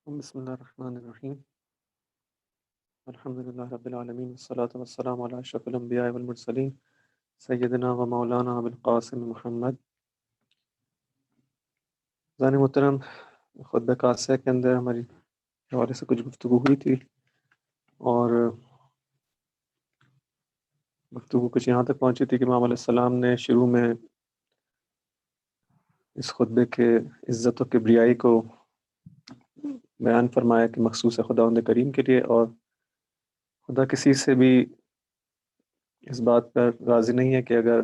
بسم الله الرحمن الرحيم. الحمد لله رب العالمين والصلاة والسلام على أشرف الأنبياء والمرسلين سيدنا ومولانا أبي القاسم محمد. ذانی محترم، خطبہ قاصیہ کے اندر ہماری حوالے سے کچھ گفتگو ہوئی تھی، اور گفتگو کچھ یہاں تک پہنچی تھی کہ امام علیہ السلام نے شروع میں اس خطبے کے عزت و کبریائی کو بیان فرمایا کہ مخصوص ہے خداوند کریم کے لیے، اور خدا کسی سے بھی اس بات پر راضی نہیں ہے کہ اگر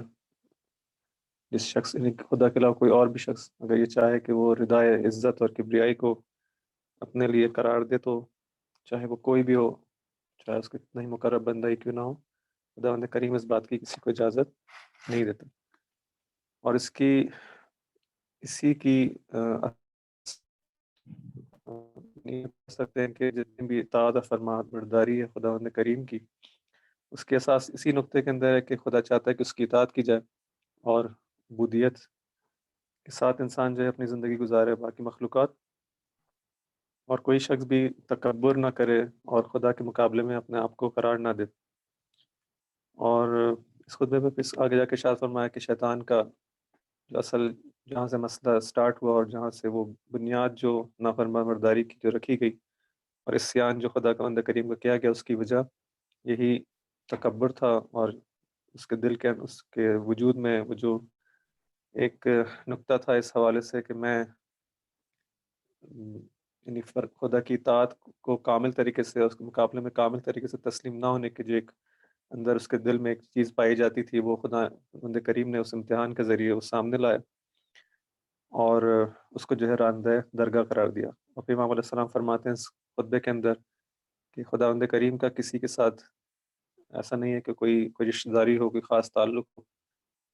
جس شخص یعنی کہ خدا کے علاوہ کوئی اور بھی شخص اگر یہ چاہے کہ وہ ردائے عزت اور کبریائی کو اپنے لیے قرار دے، تو چاہے وہ کوئی بھی ہو، چاہے اس کو اتنا ہی مقرب بندہ ہی کیوں نہ ہو، خداوند کریم اس بات کی کسی کو اجازت نہیں دیتا۔ اور اسی کی نہیں کہہ سکتے ہیں کہ جتنی بھی اطاعت و فرمان برداری ہے خداوند کریم کی، اس کے اساس اسی نقطے کے اندر ہے کہ خدا چاہتا ہے کہ اس کی اطاعت کی جائے اور عبودیت کے ساتھ انسان جو ہے اپنی زندگی گزارے باقی مخلوقات، اور کوئی شخص بھی تکبر نہ کرے اور خدا کے مقابلے میں اپنے آپ کو قرار نہ دے۔ اور اس خطبے میں پھر آگے جا کے ارشاد فرمایا کہ شیطان کا جو اصل جہاں سے مسئلہ سٹارٹ ہوا اور جہاں سے وہ بنیاد جو نافرمان برداری کی جو رکھی گئی اور عصیان جو خدا کا بندہ کریم کو کیا گیا، اس کی وجہ یہی تکبر تھا، اور اس کے دل کے اس کے وجود میں وہ جو ایک نقطہ تھا اس حوالے سے کہ میں یعنی خدا کی اطاعت کو کامل طریقے سے اس کے مقابلے میں کامل طریقے سے تسلیم نہ ہونے کی جو ایک اندر اس کے دل میں ایک چیز پائی جاتی تھی، وہ خدا بندہ کریم نے اس امتحان کے ذریعے اس سامنے لایا اور اس کو جو ہے راندہ درگاہ قرار دیا۔ اور پھر امام علیہ السلام فرماتے ہیں اس خطبے کے اندر کہ خداوند کریم کا کسی کے ساتھ ایسا نہیں ہے کہ کوئی رشتہ داری ہو، کوئی خاص تعلق ہو،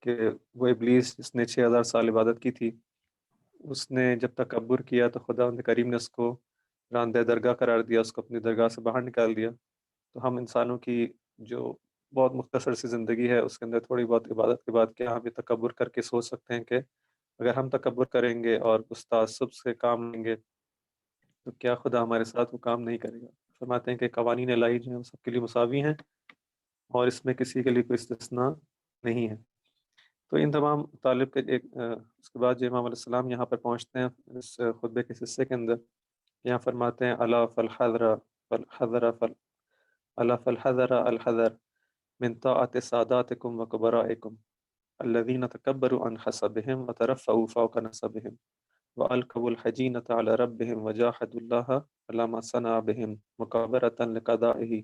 کہ وہ ابلیس جس نے 6000 سال عبادت کی تھی، اس نے جب تکبر کیا تو خداوند کریم نے اس کو راندہ درگاہ قرار دیا، اس کو اپنی درگاہ سے باہر نکال دیا۔ تو ہم انسانوں کی جو بہت مختصر سی زندگی ہے، اس کے اندر تھوڑی بہت عبادت کے بعد کیا ہم یہ تکبر کر کے سوچ سکتے ہیں کہ اگر ہم تکبر کریں گے اور اس تعصب سے کام لیں گے تو کیا خدا ہمارے ساتھ وہ کام نہیں کرے گا؟ فرماتے ہیں کہ قوانین الہی جو ہیں وہ سب کے لیے مساوی ہیں، اور اس میں کسی کے لیے کوئی استثناء نہیں ہے۔ تو ان تمام طالب کے اس کے بعد جو امام علیہ السلام یہاں پر پہنچتے ہیں اس خطبے کے حصے کے اندر، یہاں فرماتے ہیں الا فالحذر فالحذر الا فالحذر الحذر من طاعت ساداتکم وکبرائکم الذین تکبروا عن حسبهم وترفعوا فوق نسبهم وألقوا الحجینة على ربهم وجاحدوا الله على ما صنع بهم مكابرة لقضائه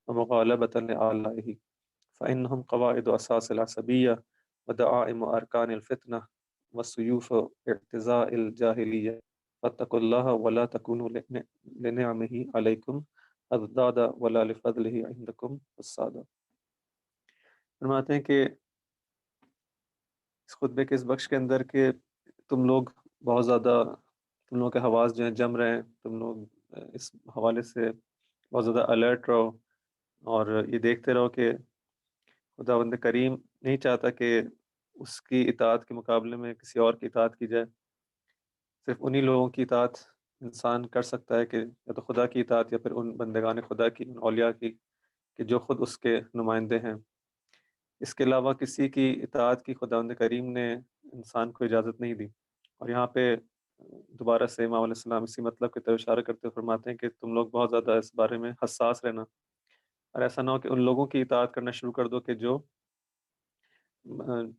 ومغالبة لآلائه فإنهم قواعد أساس العصبية ودعائم أركان الفتنة وسيوف اعتزاء الجاهلية فاتقوا الله ولا تكونوا لنعمه عليكم اضدادا ولا لفضله عندكم السادة۔ فرماتے ہیں کہ اس خطبے کے اس بخش کے اندر کہ تم لوگ بہت زیادہ، تم لوگوں کے حواس جو ہیں جم رہے ہیں، تم لوگ اس حوالے سے بہت زیادہ الرٹ رہو، اور یہ دیکھتے رہو کہ خداوند کریم نہیں چاہتا کہ اس کی اطاعت کے مقابلے میں کسی اور کی اطاعت کی جائے۔ صرف انہی لوگوں کی اطاعت انسان کر سکتا ہے، کہ یا تو خدا کی اطاعت یا پھر ان بندگان خدا کی، ان اولیاء کی کہ جو خود اس کے نمائندے ہیں۔ اس کے علاوہ کسی کی اطاعت کی خداوند کریم نے انسان کو اجازت نہیں دی۔ اور یہاں پہ دوبارہ سے امام علیہ السلام اسی مطلب کی طرف اشارہ کرتے ہوئے فرماتے ہیں کہ تم لوگ بہت زیادہ اس بارے میں حساس رہنا، اور ایسا نہ ہو کہ ان لوگوں کی اطاعت کرنا شروع کر دو کہ جو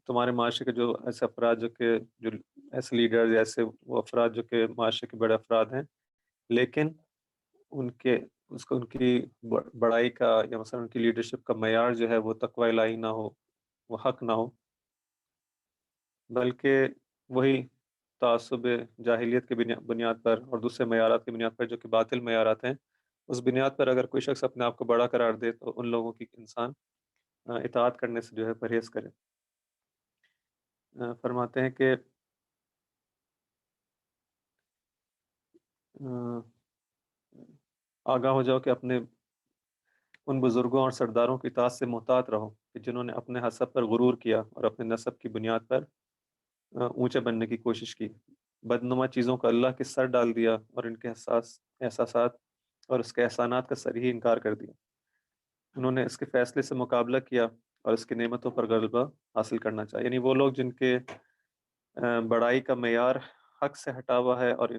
تمہارے معاشرے کے جو ایسے افراد جو ایسے لیڈرز یا ایسے وہ افراد جو کہ معاشرے کے بڑے افراد ہیں، لیکن ان کے ان کی بڑائی کا یا مثلا ان کی لیڈرشپ کا معیار جو ہے وہ تقوی الہی نہ ہو، وہ حق نہ ہو، بلکہ وہی تعصب جاہلیت کے بنیاد پر اور دوسرے معیارات کی بنیاد پر جو کہ باطل معیارات ہیں، اس بنیاد پر اگر کوئی شخص اپنے آپ کو بڑا قرار دے تو ان لوگوں کی انسان اطاعت کرنے سے جو ہے پرہیز کرے۔ فرماتے ہیں کہ آگاہ ہو جاؤ کہ اپنے ان بزرگوں اور سرداروں کی اطاعت سے محتاط رہو کہ جنہوں نے اپنے حسب پر غرور کیا اور اپنے نسب کی بنیاد پر اونچے بننے کی کوشش کی۔ بدنما چیزوں کو اللہ کے سر ڈال دیا اور ان کے احساسات اور اس کے احسانات کا صریح انکار کر دیا۔ انہوں نے اس کے فیصلے سے مقابلہ کیا اور اس کی نعمتوں پر غلبہ حاصل کرنا چاہا۔ یعنی وہ لوگ جن کے بڑائی کا معیار حق سے ہٹا ہوا ہے، اور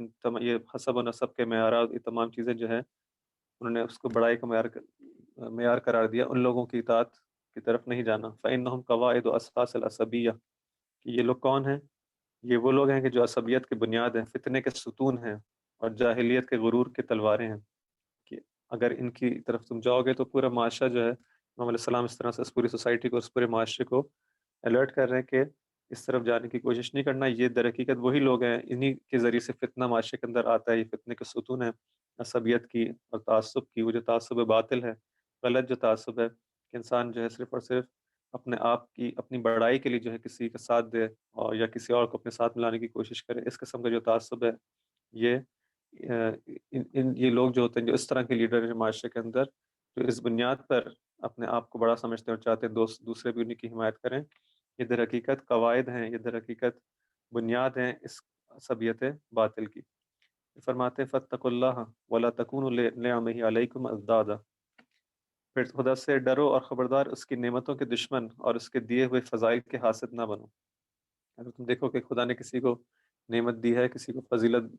یہ حسب و نسب کے معیارات، یہ تمام چیزیں جو ہیں انہوں نے اس کو بڑائی کا معیار قرار دیا، ان لوگوں کی اطاعت کی طرف نہیں جانا۔ فَإِنَّهُمْ قَوَاعِدُ أَسَاسِ الْعَصَبِيَّةِ کہ یہ لوگ کون ہیں؟ یہ وہ لوگ ہیں کہ جو عصبیت کی بنیاد ہیں، فتنے کے ستون ہیں، اور جاہلیت کے غرور کے تلواریں ہیں، کہ اگر ان کی طرف تم جاؤ گے تو پورا معاشرہ جو ہے، محمد علیہ السلام اس طرح سے اس پوری سوسائٹی کو، اس پورے معاشرے کو الرٹ کر رہے ہیں کہ اس طرف جانے کی کوشش نہیں کرنا۔ یہ در حقیقت وہی لوگ ہیں، انہی کے ذریعے سے فتنہ معاشرے کے اندر آتا ہے، یہ فتنے کے ستون ہیں عصبیت کی اور تعصب کی۔ وہ جو تعصب باطل ہے، غلط جو تعصب ہے، کہ انسان جو ہے صرف اور صرف اپنے آپ کی اپنی بڑائی کے لیے جو ہے کسی کا ساتھ دے، اور یا کسی اور کو اپنے ساتھ ملانے کی کوشش کرے، اس قسم کا جو تعصب ہے، یہ یہ لوگ جو ہوتے ہیں، جو اس طرح کے لیڈر ہیں معاشرے کے اندر، جو اس بنیاد پر اپنے آپ کو بڑا سمجھتے ہیں اور چاہتے ہیں دوسرے بھی انہیں کی حمایت کریں، یہ در حقیقت قواعد ہیں، یہ در حقیقت بنیاد ہیں اس عصبیت باطل کی۔ فرماتے ہیں فَاتَّقُوا اللَّهَ وَلَا تَكُونُوا لِنِعْمِهِ عَلَيْكُمْ أَضْدَادًا، پھر خدا سے ڈرو اور خبردار اس کی نعمتوں کے دشمن اور اس کے دیے ہوئے فضائل کے حاسد نہ بنو۔ اگر تم دیکھو کہ خدا نے کسی کو نعمت دی ہے، کسی کو فضیلت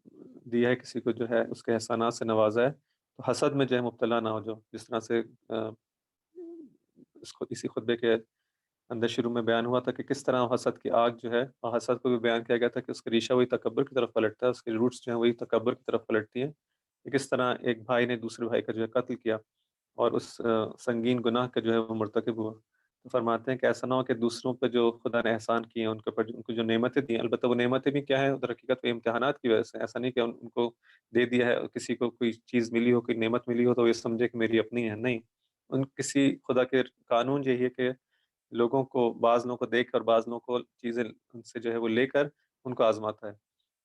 دی ہے، کسی کو جو ہے اس کے احسانات سے نوازا ہے، تو حسد میں جو ہے مبتلا نہ ہو جاؤ، جس طرح سے اسی خطبے کے اندر شروع میں بیان ہوا تھا کہ کس طرح حسد کی آگ جو ہے، اور حسد کو بھی بیان کیا گیا تھا کہ اس کا ریشہ وہی تکبر کی طرف پلٹتا ہے، اس کے روٹس جو ہیں وہی تکبر کی طرف پلٹتی ہیں، کہ کس طرح ایک بھائی نے دوسرے بھائی کا جو ہے قتل کیا اور اس سنگین گناہ کا جو ہے وہ مرتکب ہوا۔ تو فرماتے ہیں کہ ایسا نہ ہو کہ دوسروں پہ جو خدا نے احسان کیے ہیں، ان کے اوپر ان کو جو نعمتیں دی ہیں، البتہ وہ نعمتیں بھی کیا ہیں در حقیقت وہ امتحانات کی وجہ سے، ایسا نہیں کہ ان کو دے دیا ہے، کسی کو کوئی چیز ملی ہو، کوئی نعمت ملی ہو تو یہ سمجھے کہ میری اپنی ہے، نہیں، ان کسی خدا کے قانون یہی ہے کہ لوگوں کو، بعض لوگوں کو دیکھ کر، بعض لوگوں کو چیزیں ان سے جو ہے وہ لے کر ان کو آزماتا ہے،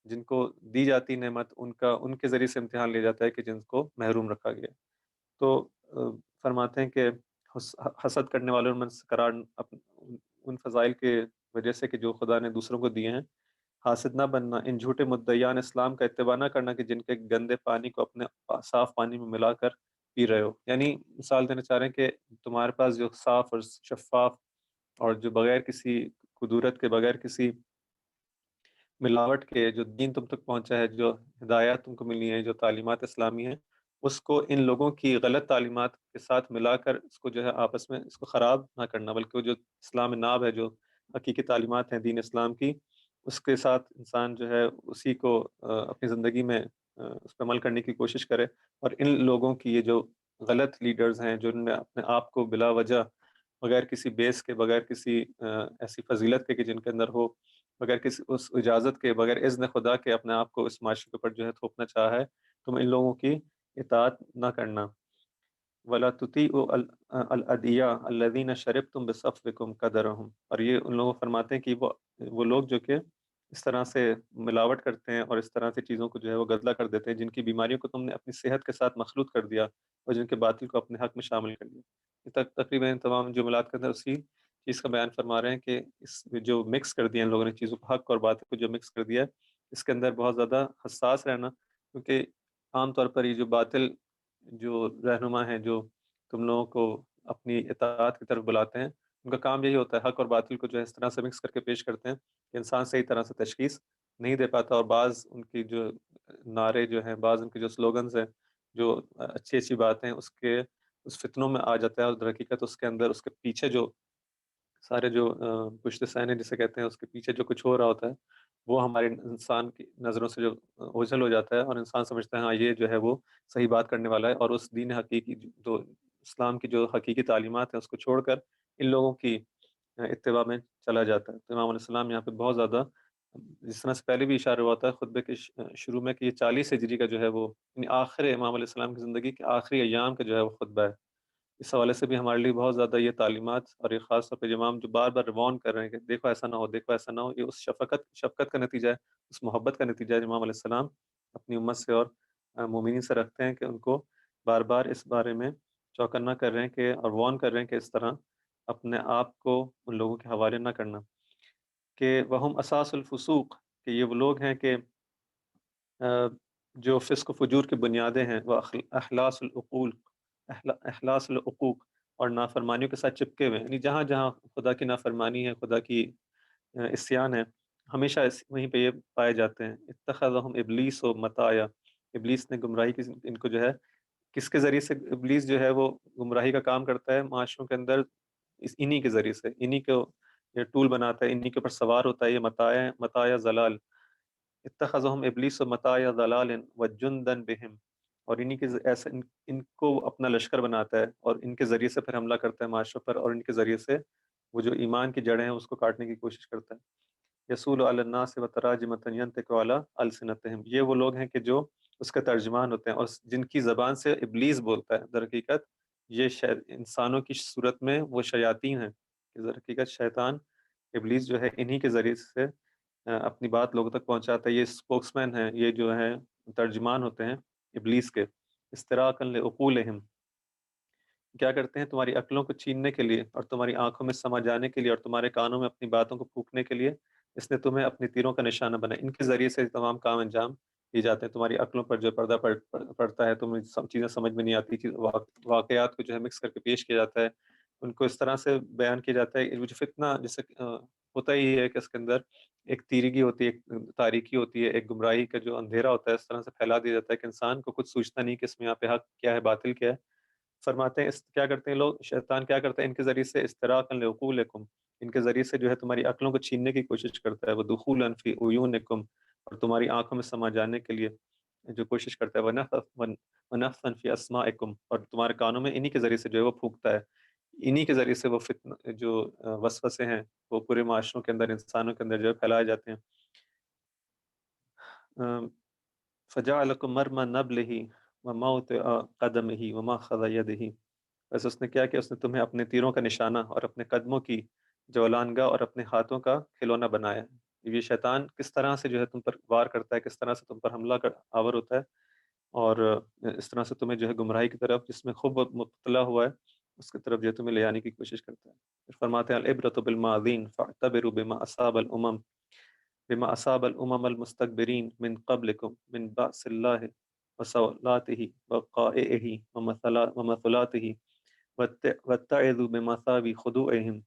جن کو دی جاتی نعمت ان کے ذریعے سے امتحان لیا جاتا ہے کہ جن کو محروم رکھا گیا۔ تو فرماتے ہیں کہ حسد کرنے والوں میں قرار ان فضائل کے وجہ سے کہ جو خدا نے دوسروں کو دیے ہیں، حاسد نہ بننا، ان جھوٹے مدعیان اسلام کا اتباع نہ کرنا کہ جن کے گندے پانی کو اپنے صاف پانی میں ملا کر پی رہے ہو۔ یعنی مثال دینا چاہ رہے ہیں کہ تمہارے پاس جو صاف اور شفاف اور جو بغیر کسی قدورت کے، بغیر کسی ملاوٹ کے جو دین تم تک پہنچا ہے، جو ہدایات تم کو ملی ہیں، جو تعلیمات اسلامی ہیں، اس کو ان لوگوں کی غلط تعلیمات کے ساتھ ملا کر اس کو جو ہے آپس میں اس کو خراب نہ کرنا، بلکہ وہ جو اسلام ناب ہے، جو حقیقی تعلیمات ہیں دین اسلام کی، اس کے ساتھ انسان جو ہے اسی کو اپنی زندگی میں اس پہ عمل کرنے کی کوشش کرے۔ اور ان لوگوں کی یہ جو غلط لیڈرز ہیں، جو ان نے اپنے آپ کو بلا وجہ، بغیر کسی بیس کے، بغیر کسی ایسی فضیلت کے کہ جن کے اندر ہو، بغیر کسی اس اجازت کے، بغیر اذن خدا کے اپنے آپ کو اس معاشرے کے اوپر جو ہے تھوپنا چاہا ہے، تم ان لوگوں کی اطاعت نہ کرنا۔ وَلَا تُطِيعُوا الْأَدْعِيَاءَ الَّذِينَ شَرِبْتُمْ بِصَفْوِكُمْ قَدْرَهُمْ، اور یہ ان لوگوں کو فرماتے ہیں کہ وہ لوگ جو کہ اس طرح سے ملاوٹ کرتے ہیں اور اس طرح سے چیزوں کو جو ہے وہ گدلا کر دیتے ہیں، جن کی بیماریوں کو تم نے اپنی صحت کے ساتھ مخلوط کر دیا اور جن کے باطل کو اپنے حق میں شامل کر دیا۔ یہ تقریباً تمام جملات کے اندر اسی چیز کا بیان فرما رہے ہیں کہ اس جو مکس کر دیا ان لوگوں نے چیزوں کو، حق اور باطل کو جو مکس کر دیا ہے، اس کے اندر بہت زیادہ حساس رہنا، کیونکہ عام طور پر یہ جو باطل جو رہنما ہیں، جو تم لوگوں کو اپنی اطاعت کی طرف بلاتے ہیں، ان کا کام یہی ہوتا ہے، حق اور باطل کو جو ہے اس طرح سے مکس کر کے پیش کرتے ہیں کہ انسان صحیح طرح سے تشخیص نہیں دے پاتا، اور بعض ان کی جو نعرے جو ہیں، بعض ان کے جو سلوگنز ہیں، جو اچھی اچھی باتیں اس فتنوں میں آ جاتا ہے، اور در حقیقت اس کے اندر اس کے پیچھے جو سارے جو پشت سینے جسے کہتے ہیں، اس کے پیچھے جو کچھ ہو رہا ہوتا ہے، وہ ہمارے انسان کی نظروں سے جو اوجھل ہو جاتا ہے، اور انسان سمجھتا ہے ہاں یہ جو ہے وہ صحیح بات کرنے والا ہے، اور اس دین حقیقی جو اسلام کی جو حقیقی تعلیمات ہیں اس کو چھوڑ کر ان لوگوں کی اتباع میں چلا جاتا ہے۔ تو امام علیہ السلام یہاں پہ بہت زیادہ، جس طرح سے پہلے بھی اشارہ ہوا تھا خطبے کے شروع میں، کہ یہ 40 ہجری کا جو ہے وہ یعنی آخر امام علیہ السلام کی زندگی کے آخری ایام کا جو ہے وہ خطبہ ہے۔ اس حوالے سے بھی ہمارے لیے بہت زیادہ یہ تعلیمات، اور یہ خاص طور پہ امام جو بار بار وارن کر رہے ہیں کہ دیکھو ایسا نہ ہو، دیکھو ایسا نہ ہو، یہ اس شفقت کا نتیجہ ہے، اس محبت کا نتیجہ ہے امام علیہ السلام اپنی امت سے اور مومنین سے رکھتے ہیں، کہ ان کو بار بار اس بارے میں چوکنا کر رہے ہیں کہ، اور وارن کر رہے ہیں کہ اس طرح اپنے آپ کو ان لوگوں کے حوالے نہ کرنا، کہ وہم اساس الفسوق، کہ یہ وہ لوگ ہیں کہ جو فسق و فجور کی بنیادیں ہیں وہ اخلاص العقوق اور نافرمانیوں کے ساتھ چپکے ہوئے ہیں، یعنی جہاں جہاں خدا کی نافرمانی ہے، خدا کی عصیان ہے، ہمیشہ وہیں پہ یہ پائے جاتے ہیں۔ اتخذہم ابلیس و متایا، ابلیس نے گمراہی کی ان کو جو ہے، کس کے ذریعے سے ابلیس جو ہے وہ گمراہی کا کام کرتا ہے معاشروں کے اندر؟ انہی کے ذریعے سے، انہی کو یہ ٹول بناتا ہے، انہی کے اوپر سوار ہوتا ہے، یہ متایا ضلال۔ اتخذہم ابلیس و متاع ضلال وجندا بہم، اور انہی کے ایسا ان کو اپنا لشکر بناتا ہے اور ان کے ذریعے سے پھر حملہ کرتا ہے معاشروں پر، اور ان کے ذریعے سے وہ جو ایمان کی جڑیں ہیں اس کو کاٹنے کی کوشش کرتا ہے۔ یسول علی الناس وتراجمۃ ینطق علی السنتہم، یہ وہ لوگ ہیں کہ جو اس کے ترجمان ہوتے ہیں اور جن کی زبان سے ابلیس بولتا ہے۔ در حقیقت یہ انسانوں کی صورت میں وہ شیاطین ہیں، کہ در حقیقت شیطان ابلیس جو ہے انہی کے ذریعے سے اپنی بات لوگوں تک پہنچاتا ہے۔ یہ اسپوکس مین ہیں، یہ جو ہیں ترجمان ہوتے ہیں ابلیس کے۔ استراقا لعقولہم، کیا کرتے ہیں؟ تمہاری عقلوں کو چھیننے کے لیے اور تمہاری آنکھوں میں سما جانے کے لیے اور تمہارے کانوں میں اپنی باتوں کو پھونکنے کے لیے اس نے تمہیں اپنی تیروں کا نشانہ بنایا۔ ان کے ذریعے سے تمام کام انجام دیے جاتے ہیں۔ تمہاری عقلوں پر جو پردہ پڑتا ہے، تمہیں چیزیں سمجھ میں نہیں آتی، واقعات کو جو ہے مکس کر کے پیش کیا جاتا ہے، ان کو اس طرح سے بیان کیا جاتا ہے۔ جو فتنہ جیسے ہوتا ہی ہے کہ اس کے اندر ایک تیرگی ہوتی ہے، ایک تاریکی ہوتی ہے، ایک گمراہی کا جو اندھیرا ہوتا ہے اس طرح سے پھیلا دیا جاتا ہے کہ انسان کو کچھ سوچتا نہیں کہ اس میں یہاں پہ حق کیا ہے، باطل کیا ہے۔ فرماتے ہیں کیا کرتے ہیں لوگ، شیطان کیا کرتا ہے ان کے ذریعے سے؟ استراقا لعقولکم، ان کے ذریعے سے جو ہے تمہاری عقلوں کو چھیننے کی کوشش کرتا ہے۔ وہ دخولا فی عیونکم، اور تمہاری آنکھوں میں سما جانے کے لیے جو کوشش کرتا ہے۔ ونفثا فی اسماءکم، اور تمہارے کانوں میں انہی کے ذریعے سے جو ہے وہ پھونکتا ہے۔ انہی کے ذریعے سے وہ فتنہ جو وسوسے ہیں وہ پورے معاشروں کے اندر، انسانوں کے اندر جو ہے پھیلائے جاتے ہیں۔ فجعلکم مرمى نبلہ وموطئ قدمہ ومأخذ یدہ، بس اس نے کیا کہ اس نے تمہیں اپنے تیروں کا نشانہ اور اپنے قدموں کی جولانگاہ اور اپنے ہاتھوں کا کھلونا بنایا ہے۔ یہ شیطان کس طرح سے جو ہے تم پر وار کرتا ہے، کس طرح سے تم پر حملہ آور ہوتا ہے، اور اس طرح سے تمہیں جو ہے گمراہی کی طرف، جس میں خوب مبتلا ہوا ہے، اس کی طرف جو ہے تمہیں لے آنے کی کوشش کرتا ہے۔ پھر فرماتے ہیں العبرۃ بالماضین فاعتبروا بما اصاب الامم المستكبرین من قبلکم من بأس اللہ وصولاتہ وقائعہ ومثلاتہ واتعظوا بمثاب خضوعہم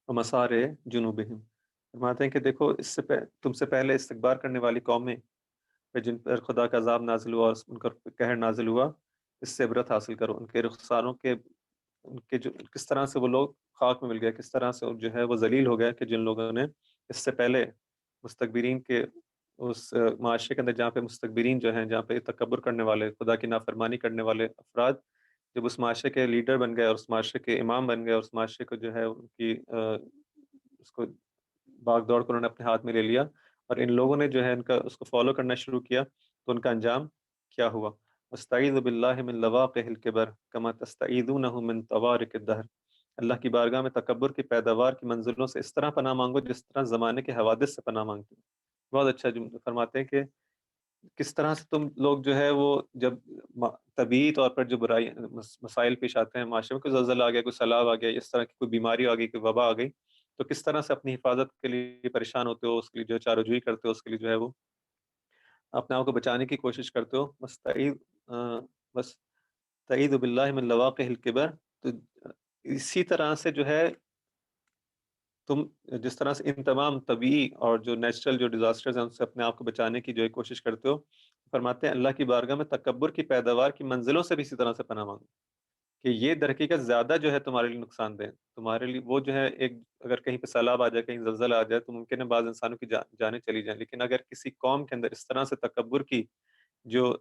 ومسار جنوبہم۔ فرماتے ہیں کہ دیکھو اس سے تم سے پہلے استکبار کرنے والی قومیں پہ جن پر خدا کا عذاب نازل ہوا اور ان کا قہر نازل ہوا، اس سے عبرت حاصل کرو۔ ان کے رخساروں کے، ان کے جو کس طرح سے وہ لوگ خاک میں مل گئے، کس طرح سے جو ہے وہ ذلیل ہو گئے، کہ جن لوگوں نے اس سے پہلے مستکبرین کے اس معاشرے کے اندر جہاں پہ مستکبرین جو ہیں، جہاں پہ تکبر کرنے والے، خدا کی نافرمانی کرنے والے افراد جب اس معاشرے کے لیڈر بن گئے اور اس معاشرے کے امام بن گئے اور اس معاشرے کو جو ہے ان کی اس کو باغ دوڑ کر انہوں نے اپنے ہاتھ میں لے لیا، اور ان لوگوں نے جو ہے ان کا اس کو فالو کرنا شروع کیا، تو ان کا انجام کیا ہوا؟ استعیذ باللہ من لواقع الکبر کما تستعیذونہ من طوارق الدہر، اللہ کی بارگاہ میں تکبر کی پیداوار کی منزلوں سے اس طرح پناہ مانگو جس طرح زمانے کے حوادث سے پناہ مانگتے ہیں۔ بہت اچھا جملہ فرماتے ہیں کہ کس طرح سے تم لوگ جو ہے وہ جب طبیعی طور پر جو برائی مسائل پیش آتے ہیں معاشرے میں، کوئی زلزلہ آ گیا، کوئی سیلاب آ گیا، اس طرح کی کوئی بیماری آ گئی، کوئی وبا آ گئی، تو کس طرح سے اپنی حفاظت کے لیے پریشان ہوتے ہو، اس کے لیے جو ہے چارجوئی کرتے ہو، اس کے لیے جو ہے وہ اپنے آپ کو بچانے کی کوشش کرتے ہو۔ بس تعید باللہ من لواقع الکبر، تو اسی طرح سے جو ہے تم جس طرح سے ان تمام طبیعی اور جو نیچرل جو ڈیزاسٹرز ہیں ان سے اپنے آپ کو بچانے کی جو ہے کوشش کرتے ہو، فرماتے ہیں اللہ کی بارگاہ میں تکبر کی پیداوار کی منزلوں سے بھی اسی طرح سے پناہ مانگو، کہ یہ در حقیقت زیادہ جو ہے تمہارے لیے نقصان دہ، تمہارے لیے وہ جو ہے ایک اگر کہیں پہ سیلاب آ جائے، کہیں زلزلہ آ جائے، تو ممکن ہے بعض انسانوں کی جانیں چلی جائیں، لیکن اگر کسی قوم کے اندر اس طرح سے تکبر کی جو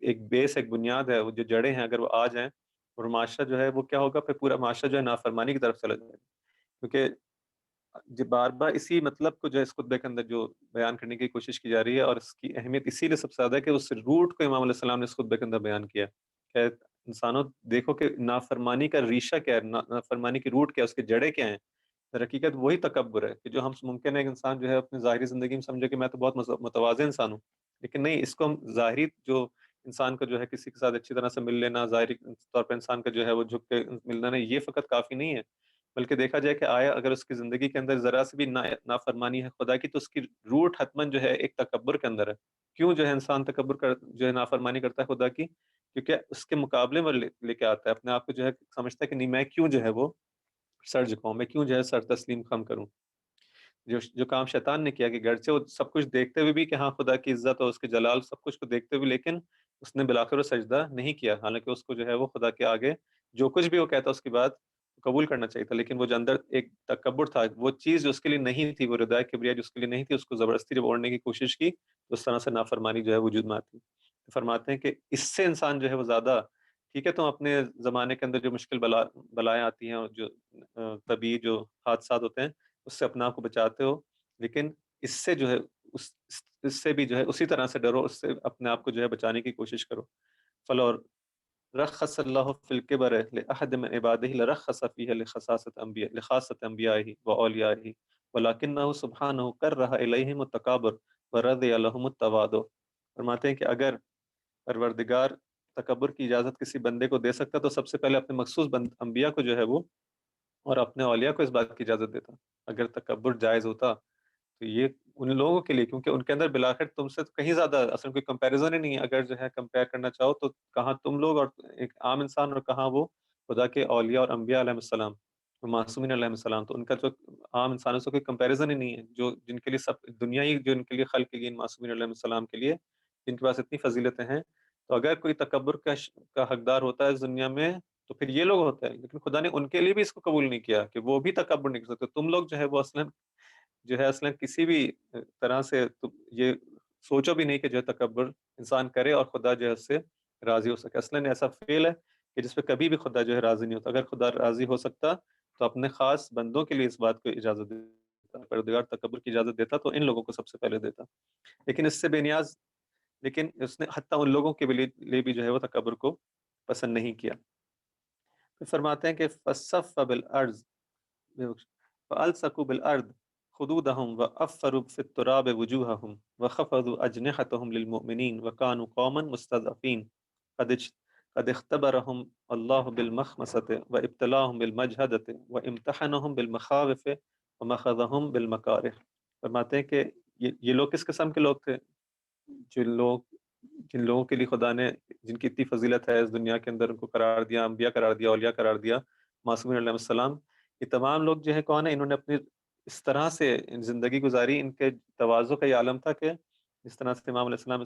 ایک بیس، ایک بنیاد ہے، وہ جو جڑیں ہیں اگر وہ آ جائیں، اور معاشرہ جو ہے وہ کیا ہوگا، پھر پورا معاشرہ جو ہے نافرمانی کی طرف چلا جائے گا۔ کیونکہ جو بار بار اسی مطلب کو جو ہے اس خطبے کے اندر جو بیان کرنے کی کوشش کی جا رہی ہے، اور اس کی اہمیت اسی لیے سب سے زیادہ ہے کہ اس روٹ کو امام علیہ السلام نے اس خطبے کے اندر بیان کیا کہ انسانوں دیکھو کہ نافرمانی کا ریشہ کیا ہے، نافرمانی کی روٹ کیا ہے، اس کے جڑیں کیا ہیں۔ در حقیقت وہی تکبر ہے کہ جو ہم ممکن ہے کہ انسان جو ہے اپنی ظاہری زندگی میں سمجھے کہ میں تو بہت متواضع انسان ہوں، لیکن نہیں، اس کو ہم ظاہری جو انسان کا جو ہے کسی کے ساتھ اچھی طرح سے مل لینا، ظاہری طور پہ انسان کا جو ہے وہ جھک کے ملنا نہیں، یہ فقط کافی نہیں ہے۔ بلکہ دیکھا جائے کہ آیا اگر اس کی زندگی کے اندر ذرا سی بھی نافرمانی ہے خدا کی، تو اس کی روٹ حتماً جو ہے ایک تکبر کے اندر ہے۔ کیوں جو ہے انسان تکبر کر جو ہے نافرمانی کرتا ہے خدا کی؟ کیونکہ اس کے مقابلے میں لے کے آتا ہے اپنے آپ کو، جو ہے سمجھتا ہے کہ نہیں، میں کیوں جو ہے وہ سر جھکاؤں، میں کیوں جو ہے سر تسلیم خم کروں۔ جو کام شیطان نے کیا کہ گرچہ وہ سب کچھ دیکھتے ہوئے بھی کہ ہاں خدا کی عزت اور اس کے جلال سب کچھ کو دیکھتے ہوئے، لیکن اس نے بالآخر وہ سجدہ نہیں کیا، حالانکہ اس کو جو ہے وہ خدا کے آگے جو کچھ بھی وہ کہتا اس کی بات قبول کرنا چاہیے تھا، لیکن وہ جو اندر ایک تکبر تھا، وہ چیز جو اس کے لیے نہیں تھی، وہ ردائے کبریا جو اس کے لیے نہیں تھی، اس کو زبردستی جب اوڑھنے کی کوشش کی تو اس طرح سے نافرمانی جو ہے وجود میں آتی۔ فرماتے ہیں کہ اس سے انسان جو ہے وہ زیادہ ٹھیک ہے، تم اپنے زمانے کے اندر جو مشکل بلائیں آتی ہیں اور جو طبی جو حادثات ہوتے ہیں اس سے اپنا آپ کو بچاتے ہو، لیکن اس سے جو ہے اس سے بھی جو ہے اسی طرح سے ڈرو، اس سے اپنے آپ کو جو ہے بچانے کی کوشش کرو۔ فلور رخص اللہ فی الکبر لأحد من عبادہ لرخص فیہ لخاصۃ انبیائہ واولیائہ ولکنہ سبحانہ کرہ الیہم التکابر ورضی لہم التواضع۔ فرماتے ہیں کہ اگر پروردگار تکبر کی اجازت کسی بندے کو دے سکتا تو سب سے پہلے اپنے مخصوص انبیاء کو جو ہے وہ اور اپنے اولیاء کو اس بات کی اجازت دیتا۔ اگر تکبر جائز ہوتا تو یہ ان لوگوں کے لیے، کیونکہ ان کے اندر بالآخر تم سے کہیں زیادہ اصل کوئی کمپیریزن ہی نہیں ہے، اگر جو ہے کمپیئر کرنا چاہو تو کہاں تم لوگ اور ایک عام انسان اور کہاں وہ خدا کے اولیاء اور انبیاء علیہ السلام اور معصومین علیہ السلام، تو ان کا جو عام انسانوں سے کوئی کمپیریزن ہی نہیں ہے، جو جن کے لیے سب دنیا ہی جو ان کے لیے خلق کی گئی معصومین علیہ السلام کے لیے جن کے پاس اتنی فضیلتیں ہیں، تو اگر کوئی تکبر کا حقدار ہوتا ہے اس دنیا میں تو پھر یہ لوگ ہوتے ہیں، لیکن خدا نے ان کے لیے بھی اس کو قبول نہیں کیا کہ وہ بھی تکبر نہیں کر سکتے۔ تم لوگ جو ہے وہ اصلاً کسی بھی طرح سے یہ سوچو بھی نہیں کہ جو ہے تکبر انسان کرے اور خدا جو ہے اس سے راضی ہو سکے۔ اصلاً ایسا فعل ہے کہ جس پہ کبھی بھی خدا جو ہے راضی نہیں ہوتا۔ اگر خدا راضی ہو سکتا تو اپنے خاص بندوں کے لیے اس بات کو اجازت دیتا، پروردگار تکبر کی اجازت دیتا تو ان لوگوں کو سب سے پہلے دیتا، لیکن اس سے بے نیاز، لیکن اس نے حتیٰ ان لوگوں کے لیے بھی جو ہے وہ تکبر کو پسند نہیں کیا۔ پھر فرماتے ہیں کہ فَصَفَّ بِالْأَرْضِ فَأَلْصَقُوا بِالْأَرْضِ خُدُودَهُمْ وَأَفَّرُوا فِي التُّرَابِ وُجُوهَهُمْ وَخَفَضُوا أَجْنِحَتَهُمْ لِلْمُؤْمِنِينَ وَكَانُوا قَوْمًا مُسْتَضْعَفِينَ قد اختبرهم اللہ بالمخمصة وابتلاهم بالمجہدة وامتحنهم بالمخاوف ومخذهم بالمکارہ۔ فرماتے ہیں کہ یہ لوگ کس قسم کے لوگ تھے؟ جن لوگوں کے لیے خدا نے جن کی اتنی فضیلت ہے اس دنیا کے اندر، ان کو قرار دیا، انبیاء قرار دیا، اولیاء قرار دیا، معصومین علیہ السلام، یہ تمام لوگ جو ہے کون ہیں؟ انہوں نے اپنی اس طرح سے زندگی گزاری، ان کے تواضع کا یہ عالم تھا کہ اس طرح سے امام علیہ السلام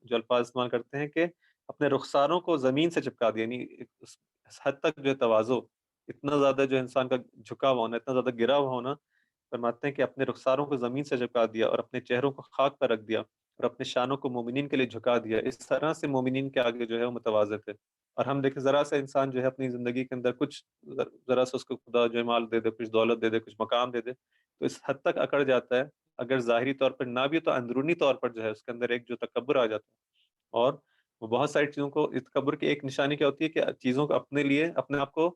جو الفاظ استعمال کرتے ہیں کہ اپنے رخساروں کو زمین سے چپکا دیا، یعنی اس حد تک جو ہے تواضع، اتنا زیادہ جو انسان کا جھکا ہوا ہونا، اتنا زیادہ گرا ہوا ہونا، فرماتے ہیں کہ اپنے رخساروں کو زمین سے چپکا دیا اور اپنے چہروں کو خاک پر رکھ دیا اور اپنے شانوں کو مومنین کے لیے جھکا دیا۔ اس طرح سے مومنین کے آگے جو ہے وہ متواضع تھے۔ اور ہم دیکھیں ذرا سا انسان جو ہے اپنی زندگی کے اندر کچھ ذرا سا اس کو خدا جو ہے مال دے دے، کچھ دولت دے دے، کچھ مقام دے دے، تو اس حد تک اکڑ جاتا ہے، اگر ظاہری طور پر نہ بھی تو اندرونی طور پر جو ہے اس کے اندر ایک جو تکبر آ جاتا ہے۔ اور وہ بہت ساری چیزوں کو، اس تکبر کی ایک نشانی کیا ہوتی ہے کہ چیزوں کو اپنے لیے اپنے آپ کو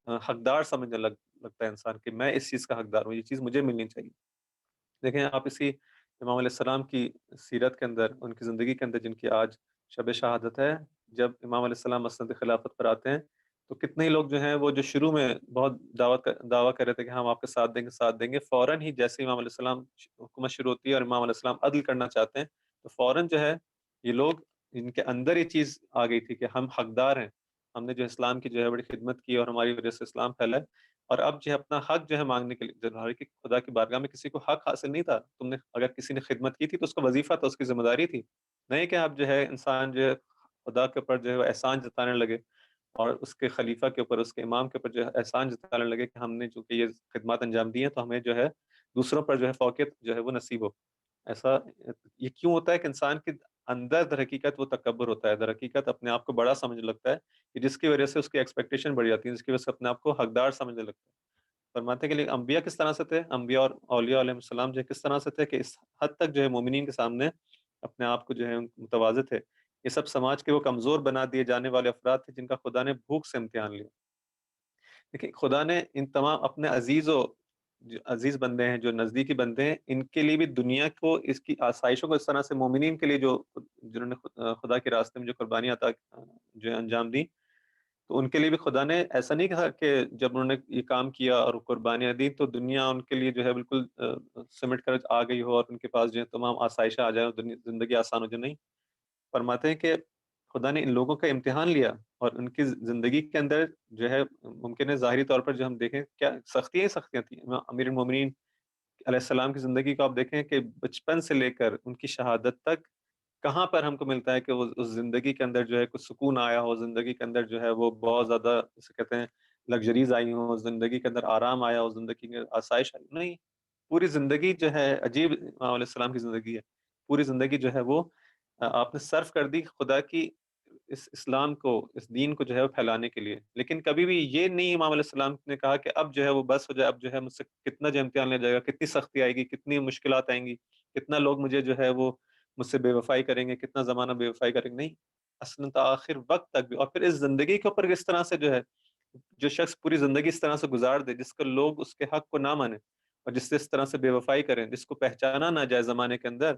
حقدار سمجھنے لگتا ہے انسان کہ میں اس چیز کا حقدار ہوں، یہ چیز مجھے ملنی چاہیے۔ دیکھیں آپ اسی امام علیہ السلام کی سیرت کے اندر، ان کی زندگی کے اندر، جن کی آج شب شہادت ہے، جب امام علیہ السلام مسند خلافت پر آتے ہیں تو کتنے ہی لوگ جو ہیں وہ جو شروع میں بہت دعویٰ کر رہے تھے کہ ہم آپ کے ساتھ دیں گے، فوراً ہی جیسے امام علیہ السلام حکومت شروع ہوتی ہے اور امام علیہ السلام عدل کرنا چاہتے ہیں تو فوراً جو ہے یہ لوگ، ان کے اندر یہ چیز آ گئی تھی کہ ہم حقدار ہیں، ہم نے جو اسلام کی جو ہے بڑی خدمت کی اور ہماری وجہ سے اسلام پھیلا ہے، اور اب جو ہے اپنا حق جو ہے مانگنے کے لیے، کہ خدا کی بارگاہ میں کسی کو حق حاصل نہیں تھا، تم نے اگر کسی نے خدمت کی تھی تو اس کا وظیفہ تھا، اس کی ذمہ داری تھی، نہیں کہ اب جو ہے انسان جو ہے خدا کے اوپر جو ہے وہ احسان جتانے لگے اور اس کے خلیفہ کے اوپر، اس کے امام کے اوپر جو ہے احسان جتانے لگے کہ ہم نے جو کہ یہ خدمات انجام دی ہیں تو ہمیں جو ہے دوسروں پر جو ہے فوقیت جو ہے وہ نصیب ہو۔ ایسا یہ کیوں ہوتا ہے کہ انسان کے اندر در حقیقت وہ تکبر ہوتا ہے، در حقیقت اپنے آپ کو بڑا سمجھ لگتا ہے کہ جس کی وجہ سے اس کی ایکسپیکٹیشن بڑھ جاتی ہے، جس کی وجہ سے اپنے آپ کو حقدار سمجھنے لگتا ہے۔ فرماتے ہیں کہ انبیاء کس طرح سے تھے، انبیاء اور اولیاء علیہ السلام جو ہے کس طرح سے تھے کہ اس حد تک جو ہے مومنین کے سامنے اپنے آپ کو جو ہے متواضع تھے۔ یہ سب سماج کے وہ کمزور بنا دیے جانے والے افراد تھے جن کا خدا نے بھوک سے امتحان لیا۔ لیکن خدا نے ان تمام اپنے جو عزیز بندے ہیں، جو نزدیکی بندے ہیں، ان کے لیے بھی دنیا کو، اس کی آسائشوں کو اس طرح سے مومنین کے لیے جنہوں نے خدا کے راستے میں جو قربانی عطا جو ہے انجام دی، تو ان کے لیے بھی خدا نے ایسا نہیں کہا کہ جب انہوں نے یہ کام کیا اور قربانیاں دی تو دنیا ان کے لیے جو ہے بالکل سمٹ کر آ گئی ہو اور ان کے پاس جو ہے تمام آسائشیں آ جائیں اور زندگی آسان ہو جائے. نہیں، فرماتے ہیں کہ خدا نے ان لوگوں کا امتحان لیا اور ان کی زندگی کے اندر جو ہے ممکن ہے ظاہری طور پر جو ہم دیکھیں کیا سختیاں ہی سختیاں تھیں. امیر المومنین علیہ السلام کی زندگی کو آپ دیکھیں کہ بچپن سے لے کر ان کی شہادت تک کہاں پر ہم کو ملتا ہے کہ وہ اس زندگی کے اندر جو ہے کچھ سکون آیا ہو، زندگی کے اندر جو ہے وہ بہت زیادہ جسے کہتے ہیں لگژریز آئی ہوں، زندگی کے اندر آرام آیا ہو، زندگی کے آسائش آئی. نہیں، پوری زندگی جو ہے عجیب امام علیہ السلام کی زندگی ہے. پوری زندگی جو ہے وہ آپ نے صرف کر دی خدا کی اس اسلام کو، اس دین کو جو ہے وہ پھیلانے کے لیے. لیکن کبھی بھی یہ نہیں امام علیہ السلام نے کہا کہ اب جو ہے وہ بس ہو جائے، اب جو ہے مجھ سے کتنا جو امتحان لیا جائے گا، کتنی سختی آئے گی، کتنی مشکلات آئیں گی، کتنا لوگ مجھے جو ہے وہ مجھ سے بے وفائی کریں گے، کتنا زمانہ بے وفائی کریں گے. نہیں، اصلاً تا آخر وقت تک بھی. اور پھر اس زندگی کے اوپر اس طرح سے جو ہے جو شخص پوری زندگی اس طرح سے گزار دے جس کو لوگ اس کے حق کو نہ مانیں اور جس سے اس طرح سے بے وفائی کریں، جس کو پہچانا نہ جائے زمانے کے اندر،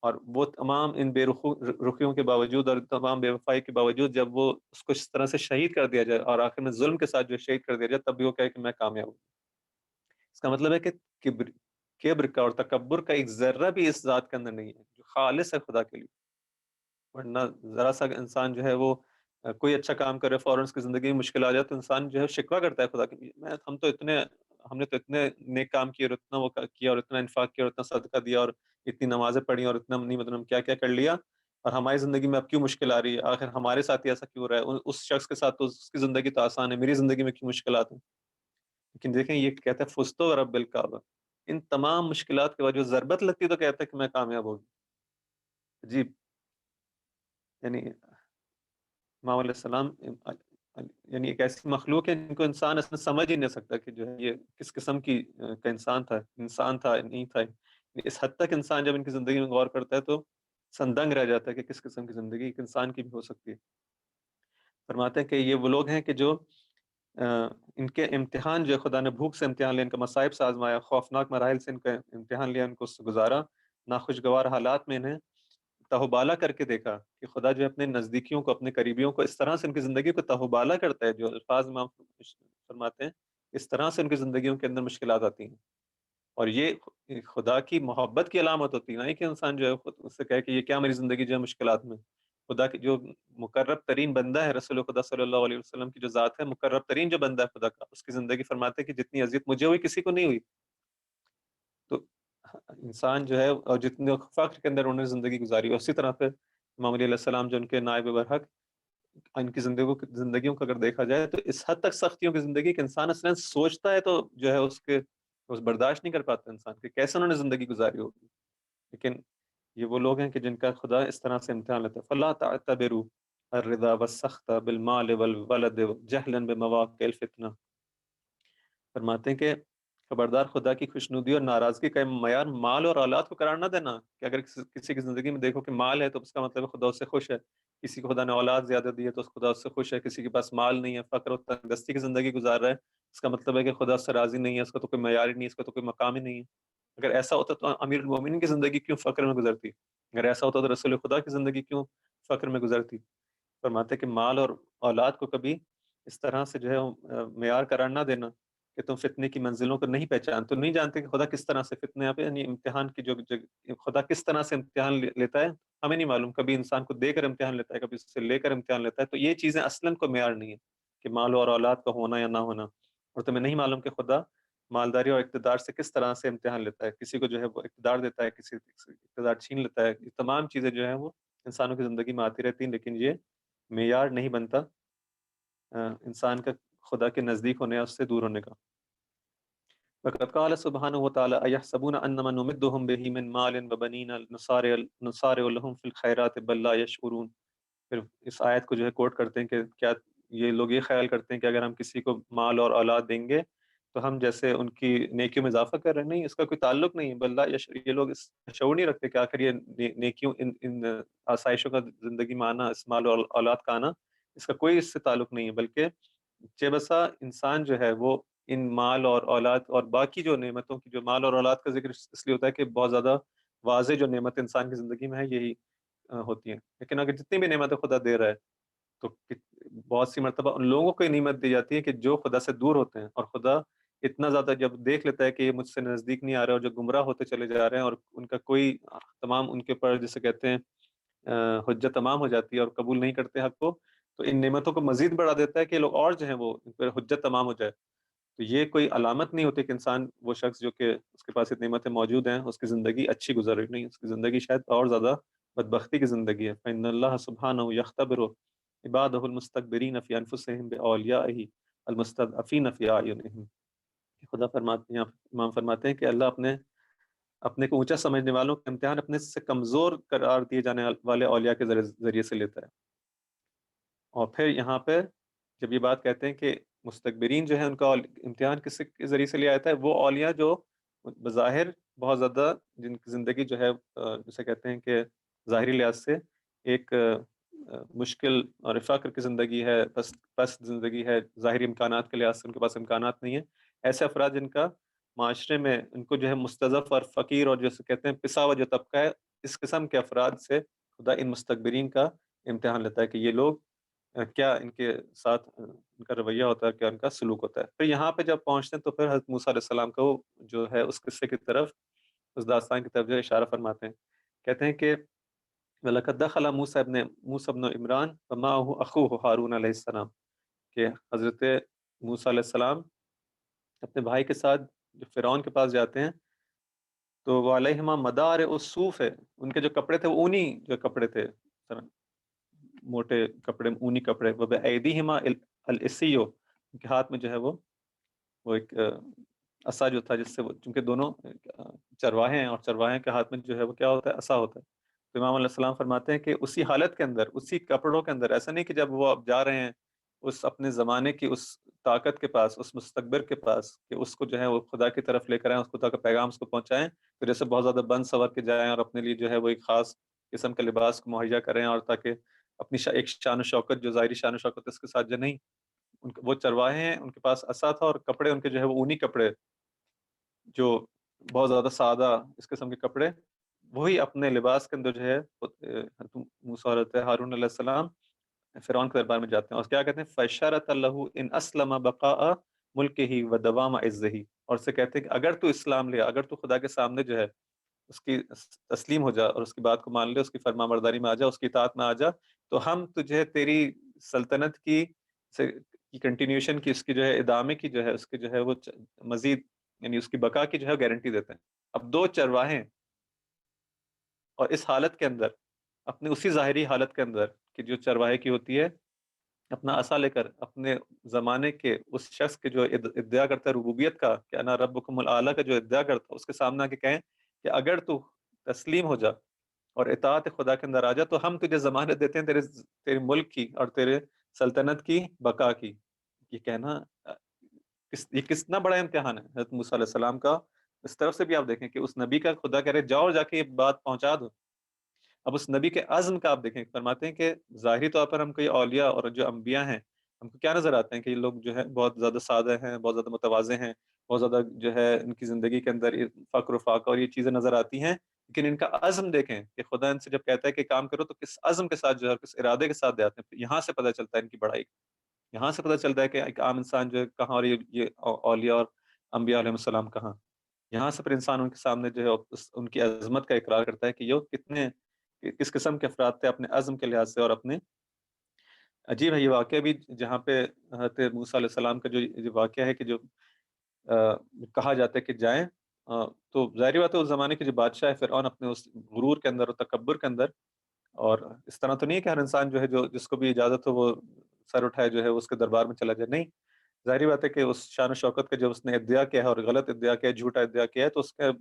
اور وہ تمام ان بے رخیوں کے باوجود اور تمام بے وفائی کے باوجود جب وہ اس کو اس طرح سے شہید کر دیا جائے اور آخر میں ظلم کے ساتھ جو شہید کر دیا جائے، تب بھی وہ کہے کہ میں کامیاب ہوں. اس کا مطلب ہے کہ کبر کبر کا اور تکبر کا ایک ذرہ بھی اس ذات کے اندر نہیں ہے جو خالص ہے خدا کے لیے. ورنہ ذرا سا انسان جو ہے وہ کوئی اچھا کام کرے فوراً اس کی زندگی میں مشکل آ جائے تو انسان جو ہے شکوہ کرتا ہے خدا کے. ہم نے تو اتنے نیک کام کیے اور اتنا وہ کیا اور اتنا انفاق کیا اور اتنا صدقہ دیا اور اتنی نمازیں پڑھی اور اتنا نہیں مطلب کیا کیا کر لیا، اور ہماری زندگی میں اب کیوں مشکل آ رہی ہے؟ آخر ہمارے ساتھ ہی ایسا کیوں ہو رہا ہے؟ اس شخص کے ساتھ تو اس کی زندگی تو آسان ہے، میری زندگی میں کیوں مشکلات ہیں؟ لیکن دیکھیں یہ کہتا ہے فستو رب الکعبہ، ان تمام مشکلات کے بعد جو ضربت لگتی ہے تو کہتا ہے کہ میں کامیاب ہوگی. عجیب. یعنی امام علیہ السلام یعنی ایک ایسی مخلوق ہے جن کو انسان اصلا سمجھ ہی نہیں سکتا کہ جو ہے یہ کس قسم کی کا انسان تھا نہیں تھا. اس حد تک انسان جب ان کی زندگی میں غور کرتا ہے تو سندنگ رہ جاتا ہے کہ کس قسم کی زندگی ایک انسان کی بھی ہو سکتی ہے. فرماتے ہیں کہ یہ وہ لوگ ہیں کہ جو ان کے امتحان جو خدا نے بھوک سے امتحان لیا، ان کا مصائب سے آزمایا، خوفناک مراحل سے ان کا امتحان لیا، ان کو اس سے گزارا، ناخوشگوار حالات میں انہیں تہوبالا کر کے دیکھا کہ خدا جو اپنے نزدیکیوں کو، اپنے قریبیوں کو اس طرح سے ان کی زندگی کو تہوبالا کرتا ہے. جو الفاظ امام فرماتے ہیں اس طرح سے ان کی زندگیوں کے اندر مشکلات آتی ہیں، اور یہ خدا کی محبت کی علامت ہوتی ہے. نہیں کہ انسان جو ہے خود اس سے کہے کہ یہ کیا میری زندگی جو ہے مشکلات میں. خدا کی جو مقرب ترین بندہ ہے رسول خدا صلی اللہ علیہ وسلم کی جو ذات ہے، مقرب ترین جو بندہ ہے خدا کا، اس کی زندگی فرماتے ہیں کہ جتنی اذیت مجھے ہوئی کسی کو نہیں ہوئی. تو انسان جو ہے اور جتنے فخر کے اندر انہوں نے زندگی گزاری، اسی طرح پہ امام علیہ السلام جو ان کے نائب برحق، ان کی زندگیوں کو اگر دیکھا جائے تو اس حد تک سختیوں کی زندگی کہ انسان اصلا سوچتا ہے تو جو ہے اس برداشت نہیں کر پاتا انسان کہ کیسے انہوں نے زندگی گزاری ہوگی. لیکن یہ وہ لوگ ہیں کہ جن کا خدا اس طرح سے امتحان لیتا ہے. فلا تعتبروا الرضا والسخط بالمال والولد جہلا بمواقع الفتنہ. فرماتے ہیں کہ خبردار خدا کی خوشنودی اور ناراضگی کا معیار مال اور اولاد کو قرار نہ دینا. کہ اگر کسی کی زندگی میں دیکھو کہ مال ہے تو اس کا مطلب ہے خدا اس سے خوش ہے. کسی کو خدا نے اولاد زیادہ دی ہے تو خدا اس سے خوش ہے. کسی کے پاس مال نہیں ہے، فقر و تنگستی کی زندگی گزار رہا ہے، اس کا مطلب ہے کہ خدا اس سے راضی نہیں ہے، اس کا تو کوئی معیار ہی نہیں ہے، اس کا تو کوئی مقام ہی نہیں ہے. اگر ایسا ہوتا تو امیر المومنین کی زندگی کیوں فقر میں گزرتی؟ اگر ایسا ہوتا تو رسول خدا کی زندگی کیوں فقر میں گزرتی؟ فرماتے کہ مال اور اولاد کو کبھی اس طرح سے جو ہے معیار قرار نہ دینا کہ تم فتنے کی منزلوں کو نہیں پہچان، تو نہیں جانتے کہ خدا کس طرح سے فتنے پہ یعنی امتحان کی جو خدا کس طرح سے امتحان لیتا ہے ہمیں نہیں معلوم. کبھی انسان کو دے کر امتحان لیتا ہے، کبھی اس سے لے کر امتحان لیتا ہے. تو یہ چیزیں اصلاً کو معیار نہیں ہے کہ مال اور اولاد کا ہونا یا نہ ہونا. اور تمہیں نہیں معلوم کہ خدا مالداری اور اقتدار سے کس طرح سے امتحان لیتا ہے. کسی کو جو ہے وہ اقتدار دیتا ہے، کسی اقتدار چھین لیتا ہے. یہ تمام چیزیں جو ہیں وہ انسانوں کی زندگی میں آتی رہتی ہیں، لیکن یہ معیار نہیں بنتا انسان کا خدا کے نزدیک ہونے یا اس سے دور ہونے کا. وقد قال سبحانہ وتعالی ایحسبون انما نمدهم به من مال وبنین نصارع لهم في الخیرات بل لا یشعرون. پھر اس آیت کو جو ہے کوٹ کرتے ہیں کہ کیا یہ لوگ یہ خیال کرتے ہیں کہ اگر ہم کسی کو مال اور اولاد دیں گے تو ہم جیسے ان کی نیکیوں میں اضافہ کر رہے ہیں؟ نہیں، اس کا کوئی تعلق نہیں. بل لا یہ لوگ اس شعور نہیں رکھتے کہ آخر یہ نیکیوں ان آسائشوں کا زندگی میں آنا، اس مال اور اولاد کا آنا، اس کا کوئی اس سے تعلق نہیں ہے. بلکہ چہ بسا انسان جو ہے وہ ان مال اور اولاد اور باقی جو نعمتوں کی، جو مال اور اولاد کا ذکر اس لیے ہوتا ہے کہ بہت زیادہ واضح جو نعمت انسان کی زندگی میں ہے یہی ہوتی ہیں. لیکن اگر جتنی بھی نعمتیں خدا دے رہا ہے تو بہت سی مرتبہ ان لوگوں کو نعمت دی جاتی ہے کہ جو خدا سے دور ہوتے ہیں، اور خدا اتنا زیادہ جب دیکھ لیتا ہے کہ یہ مجھ سے نزدیک نہیں آ رہے اور جو گمراہ ہوتے چلے جا رہے ہیں، اور ان کا کوئی تمام ان کے اوپر جسے کہتے ہیں حجت تمام ہو جاتی ہے اور قبول نہیں کرتے حق کو، تو ان نعمتوں کو مزید بڑھا دیتا ہے کہ لوگ اور جو ہیں وہ ان پر حجت تمام ہو جائے۔ تو یہ کوئی علامت نہیں ہوتی کہ انسان، وہ شخص جو کہ اس کے پاس اتنی نعمتیں موجود ہیں، اس کی زندگی اچھی گزر رہی نہیں، اس کی زندگی شاید اور زیادہ بدبختی کی زندگی ہے۔ فإن اللہ سبحانہ یختبر عبادہ المستکبرین فی انفسہم بأولیائہ المستضعفین فی اعینہم۔ خدا فرماتے ہیں، امام فرماتے ہیں کہ اللہ اپنے کو اونچا سمجھنے والوں کا امتحان اپنے سے کمزور قرار دیے جانے والے اولیاء کے ذریعے سے لیتا ہے۔ اور پھر یہاں پہ جب یہ بات کہتے ہیں کہ مستکبرین جو ہے ان کا امتحان کس کے ذریعے سے لیا جاتا ہے، وہ اولیاء جو بظاہر بہت زیادہ، جن کی زندگی جو ہے جسے کہتے ہیں کہ ظاہری لحاظ سے ایک مشکل اور فقر کی زندگی ہے، پست زندگی ہے، ظاہری امکانات کے لحاظ سے ان کے پاس امکانات نہیں ہیں، ایسے افراد جن کا معاشرے میں ان کو جو ہے مستضعف اور فقیر اور جیسے کہتے ہیں پسا ہوا جو طبقہ ہے، اس قسم کے افراد سے خدا ان مستکبرین کا امتحان لیتا ہے کہ یہ لوگ کیا ان کے ساتھ ان کا رویہ ہوتا ہے، کیا ان کا سلوک ہوتا ہے۔ پھر یہاں پہ جب پہنچتے ہیں تو پھر حضرت موسیٰ علیہ السلام کا وہ جو ہے اس قصے کی طرف، اس داستان کی طرف جو اشارہ فرماتے ہیں، کہتے ہیں کہ وَلَقَدْ دَخَلَ مُوسَى بْنُ عِمْرَانَ وَمَعَهُ أَخُوهُ ہارون علیہ السلام، کہ حضرت موسیٰ علیہ السلام اپنے بھائی کے ساتھ جو فرعون کے پاس جاتے ہیں، تو وہ علیہما مدار الصوف ہے، ان کے جو کپڑے تھے وہ اونی جو کپڑے تھے، موٹے کپڑے، اونی کپڑے، وَبِأَيْدِيهِمَا الْإِسِيُّ، ان کے ہاتھ میں جو ہے وہ ایک عصا جو تھا، جس سے وہ چونکہ دونوں چرواہے ہیں اور چرواہے کے ہاتھ میں جو ہے وہ کیا ہوتا ہے، عصا ہوتا ہے۔ تو امام علیہ السلام فرماتے ہیں کہ اسی حالت کے اندر، اسی کپڑوں کے اندر، ایسا نہیں کہ جب وہ اب جا رہے ہیں اس اپنے زمانے کی اس طاقت کے پاس، اس مستقبر کے پاس، کہ اس کو جو ہے وہ خدا کی طرف لے کر آئیں، اس خدا کا پیغام اس کو پہنچائیں، تو جیسے بہت زیادہ بند سور کے جائیں اور اپنے لیے جو ہے وہ ایک خاص قسم کے لباس کو مہیا کریں، اور تاکہ اپنی ایک شان و شوکت، جو ظاہری شان و شوکت اس کے ساتھ جو نہیں، وہ چرواہے ہیں، ان کے پاس عصا تھا، اور کپڑے ان کے جو ہے وہ اونی کپڑے، جو بہت زیادہ سادہ اس قسم کے کپڑے، وہی اپنے لباس کے اندر جو ہے موسیٰ حضرت ہارون علیہ السلام فرعون کے دربار میں جاتے ہیں، اور کیا کہتے ہیں فَإِشَارَةً لَهُ إِنْ أَسْلَمَ بَقَاءَ مُلْكِهِ وَدَوَامَ عِزِّهِ، اور سے کہتے ہیں کہ اگر تو اسلام لیا، اگر تو خدا کے سامنے جو ہے اس کی تسلیم ہو جا اور اس کی بات کو مان لے، اس کی فرما برداری میں آ جا، اس کی اطاعت میں آ جا، تو ہم تجھے تیری سلطنت کی کنٹینیوشن کی، اس کی جو ہے ادامے کی جو ہے، اس کی جو ہے وہ مزید، یعنی اس کی بقا کی جو ہے گارنٹی دیتے ہیں۔ اب دو چرواہے، اور اس حالت کے اندر، اپنے اسی ظاہری حالت کے اندر کہ جو چرواہے کی ہوتی ہے، اپنا عصا لے کر اپنے زمانے کے اس شخص کے جو ادعا کرتا ہے ربوبیت کا، کہ انا ربکم الاعلی کا جو ادعا کرتا ہے، اس کے سامنے آ کے کہیں کہ اگر تو تسلیم ہو جا اور اطاعت خدا کے اندر آ جا، تو ہم تجھے ضمانت دیتے ہیں تیرے ملک کی اور تیرے سلطنت کی بقا کی۔ یہ کہنا یہ کتنا بڑا امتحان ہے حضرت موسیٰ علیہ السلام کا۔ اس طرف سے بھی آپ دیکھیں کہ اس نبی کا خدا کہہ رہے جاؤ جا کے یہ بات پہنچا دو۔ اب اس نبی کے عزم کا آپ دیکھیں، فرماتے ہیں کہ ظاہری طور پر ہم کوئی اولیاء اور جو انبیاء ہیں، ہم کو کیا نظر آتے ہیں کہ یہ لوگ جو ہے بہت زیادہ سادہ ہیں، بہت زیادہ متواضع ہیں، بہت زیادہ جو ہے ان کی زندگی کے اندر فقر و فاقہ اور یہ چیزیں نظر آتی ہیں، لیکن ان کا عزم دیکھیں کہ خدا ان سے جب کہتا ہے کہ کام کرو تو کس عزم کے ساتھ جو ہے، کس ارادے کے ساتھ دیتے ہیں۔ یہاں سے پتہ چلتا ہے ان کی بڑائی، یہاں سے پتہ چلتا ہے کہ ایک عام انسان جو ہے کہاں، اور یہ اولیاء اور انبیاء علیہ السلام کہاں۔ یہاں سے پھر انسان ان کے سامنے جو ہے ان کی عظمت کا اقرار کرتا ہے کہ یہ کتنے، کس قسم کے افراد تھے اپنے عزم کے لحاظ سے اور اپنے۔ عجیب ہے یہ واقعہ بھی، جہاں پہ حضرت موسیٰ علیہ السلام کا جو واقعہ ہے کہ جو کہا جاتا ہے کہ جائیں، تو ظاہری بات ہے اس زمانے کے جو بادشاہ ہے فرعون، اپنے اس غرور کے اندر اور تکبر کے اندر، اور اس طرح تو نہیں ہے کہ ہر انسان جو ہے جو جس کو بھی اجازت ہو وہ سر اٹھائے جو ہے اس کے دربار میں چلا جائے، نہیں، ظاہری بات ہے کہ اس شان و شوکت کا جو اس نے ادعا کیا ہے اور غلط ادعا کیا ہے، جھوٹا ادعا کیا ہے، تو اس کا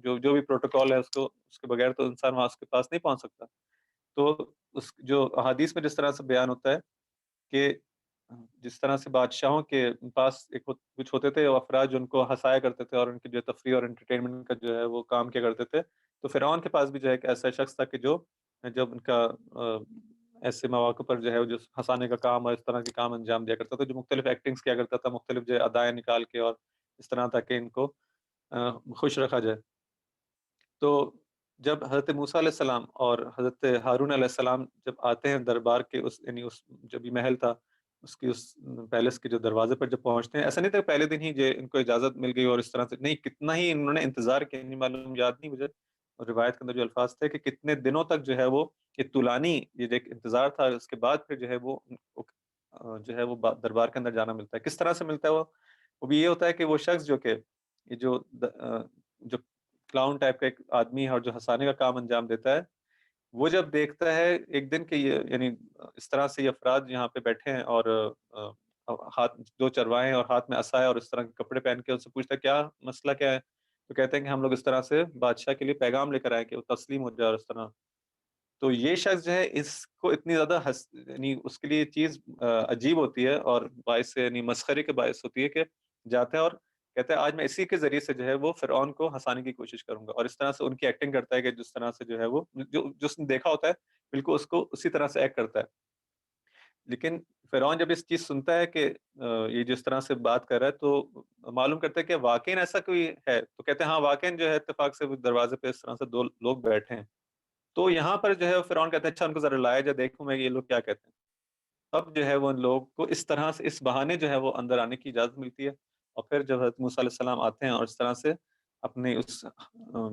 جو بھی پروٹوکول ہے اس کے بغیر تو انسان وہاں اس کے پاس نہیں پہنچ سکتا۔ تو اس جو احادیث میں جس طرح سے بیان ہوتا ہے کہ جس طرح سے بادشاہوں کے پاس کچھ ہوتے تھے افراد جو ان کو ہنسایا کرتے تھے اور ان کی جو تفریح اور انٹرٹینمنٹ کا جو ہے وہ کام کیا کرتے تھے، تو فرعون کے پاس بھی جو ہے ایک ایسا شخص تھا کہ جو جب ان کا ایسے مواقع پر جو ہے جو ہنسانے کا کام اور اس طرح کے کام انجام دیا کرتا تھا، جو مختلف ایکٹنگز کیا کرتا تھا، مختلف جو ادائیں نکال کے، اور اس طرح تاکہ ان کو خوش رکھا جائے۔ تو جب حضرت موسیٰ علیہ السلام اور حضرت ہارون علیہ السلام جب آتے ہیں دربار کے اس یعنی اس جو بھی محل تھا اس کی اس پیلس کے جو دروازے پر جب پہنچتے ہیں، ایسا نہیں تھا کہ پہلے دن ہی جو ان کو اجازت مل گئی اور اس طرح سے نہیں، کتنا ہی انہوں نے انتظار کیا، نہیں معلوم، یاد نہیں مجھے، اور روایت کے اندر جو الفاظ تھے کہ کتنے دنوں تک جو ہے وہ یہ طولانی یہ جو ایک انتظار تھا، اس کے بعد پھر جو ہے وہ جو ہے وہ دربار کے اندر جانا ملتا ہے۔ کس طرح سے ملتا ہے وہ بھی یہ ہوتا ہے کہ وہ شخص جو کہ یہ جو کلاؤن ٹائپ کا ایک آدمی ہے اور جو ہنسانے کا کام انجام دیتا ہے، وہ جب دیکھتا ہے ایک دن کہ یہ یعنی اس طرح سے یہ افراد یہاں پہ بیٹھے ہیں اور ہاتھ دو چروائے ہیں اور ہاتھ میں عصا ہے اور اس طرح کے کپڑے پہن کے ان سے پوچھتا ہے کیا مسئلہ کیا ہے، تو کہتے ہیں کہ ہم لوگ اس طرح سے بادشاہ کے لیے پیغام لے کر آئے کہ وہ تسلیم ہو جائے اور اس طرح۔ تو یہ شخص جو ہے اس کو اتنی زیادہ یعنی اس کے لیے چیز عجیب ہوتی ہے اور باعث یعنی مسخرے کے باعث ہوتی ہے کہ جاتا ہے اور کہتا ہے آج میں اسی کے ذریعے سے جو ہے وہ فرعون کو ہنسانے کی کوشش کروں گا، اور اس طرح سے ان کی ایکٹنگ کرتا ہے کہ جس طرح سے جو ہے وہ جو اس نے دیکھا ہوتا ہے بالکل اس کو اسی طرح سے ایکٹ کرتا ہے۔ لیکن فرعون جب اس چیز سنتا ہے کہ یہ جس طرح سے بات کر رہا ہے تو معلوم کرتا ہے کہ واقعی ایسا کوئی ہے، تو کہتے ہیں ہاں واقعی جو ہے اتفاق سے وہ دروازے پہ اس طرح سے دو لوگ بیٹھے ہیں۔ تو یہاں پر جو ہے فرعون کہتا ہے اچھا ان کو ذرا لایا جا، دیکھوں میں یہ لوگ کیا کہتے ہیں۔ تب جو ہے وہ ان لوگ کو اس طرح سے اس بہانے جو ہے وہ اندر آنے کی اجازت ملتی ہے، اور پھر جب حضرت موسیٰ علیہ السلام آتے ہیں اور اس طرح سے اپنے اس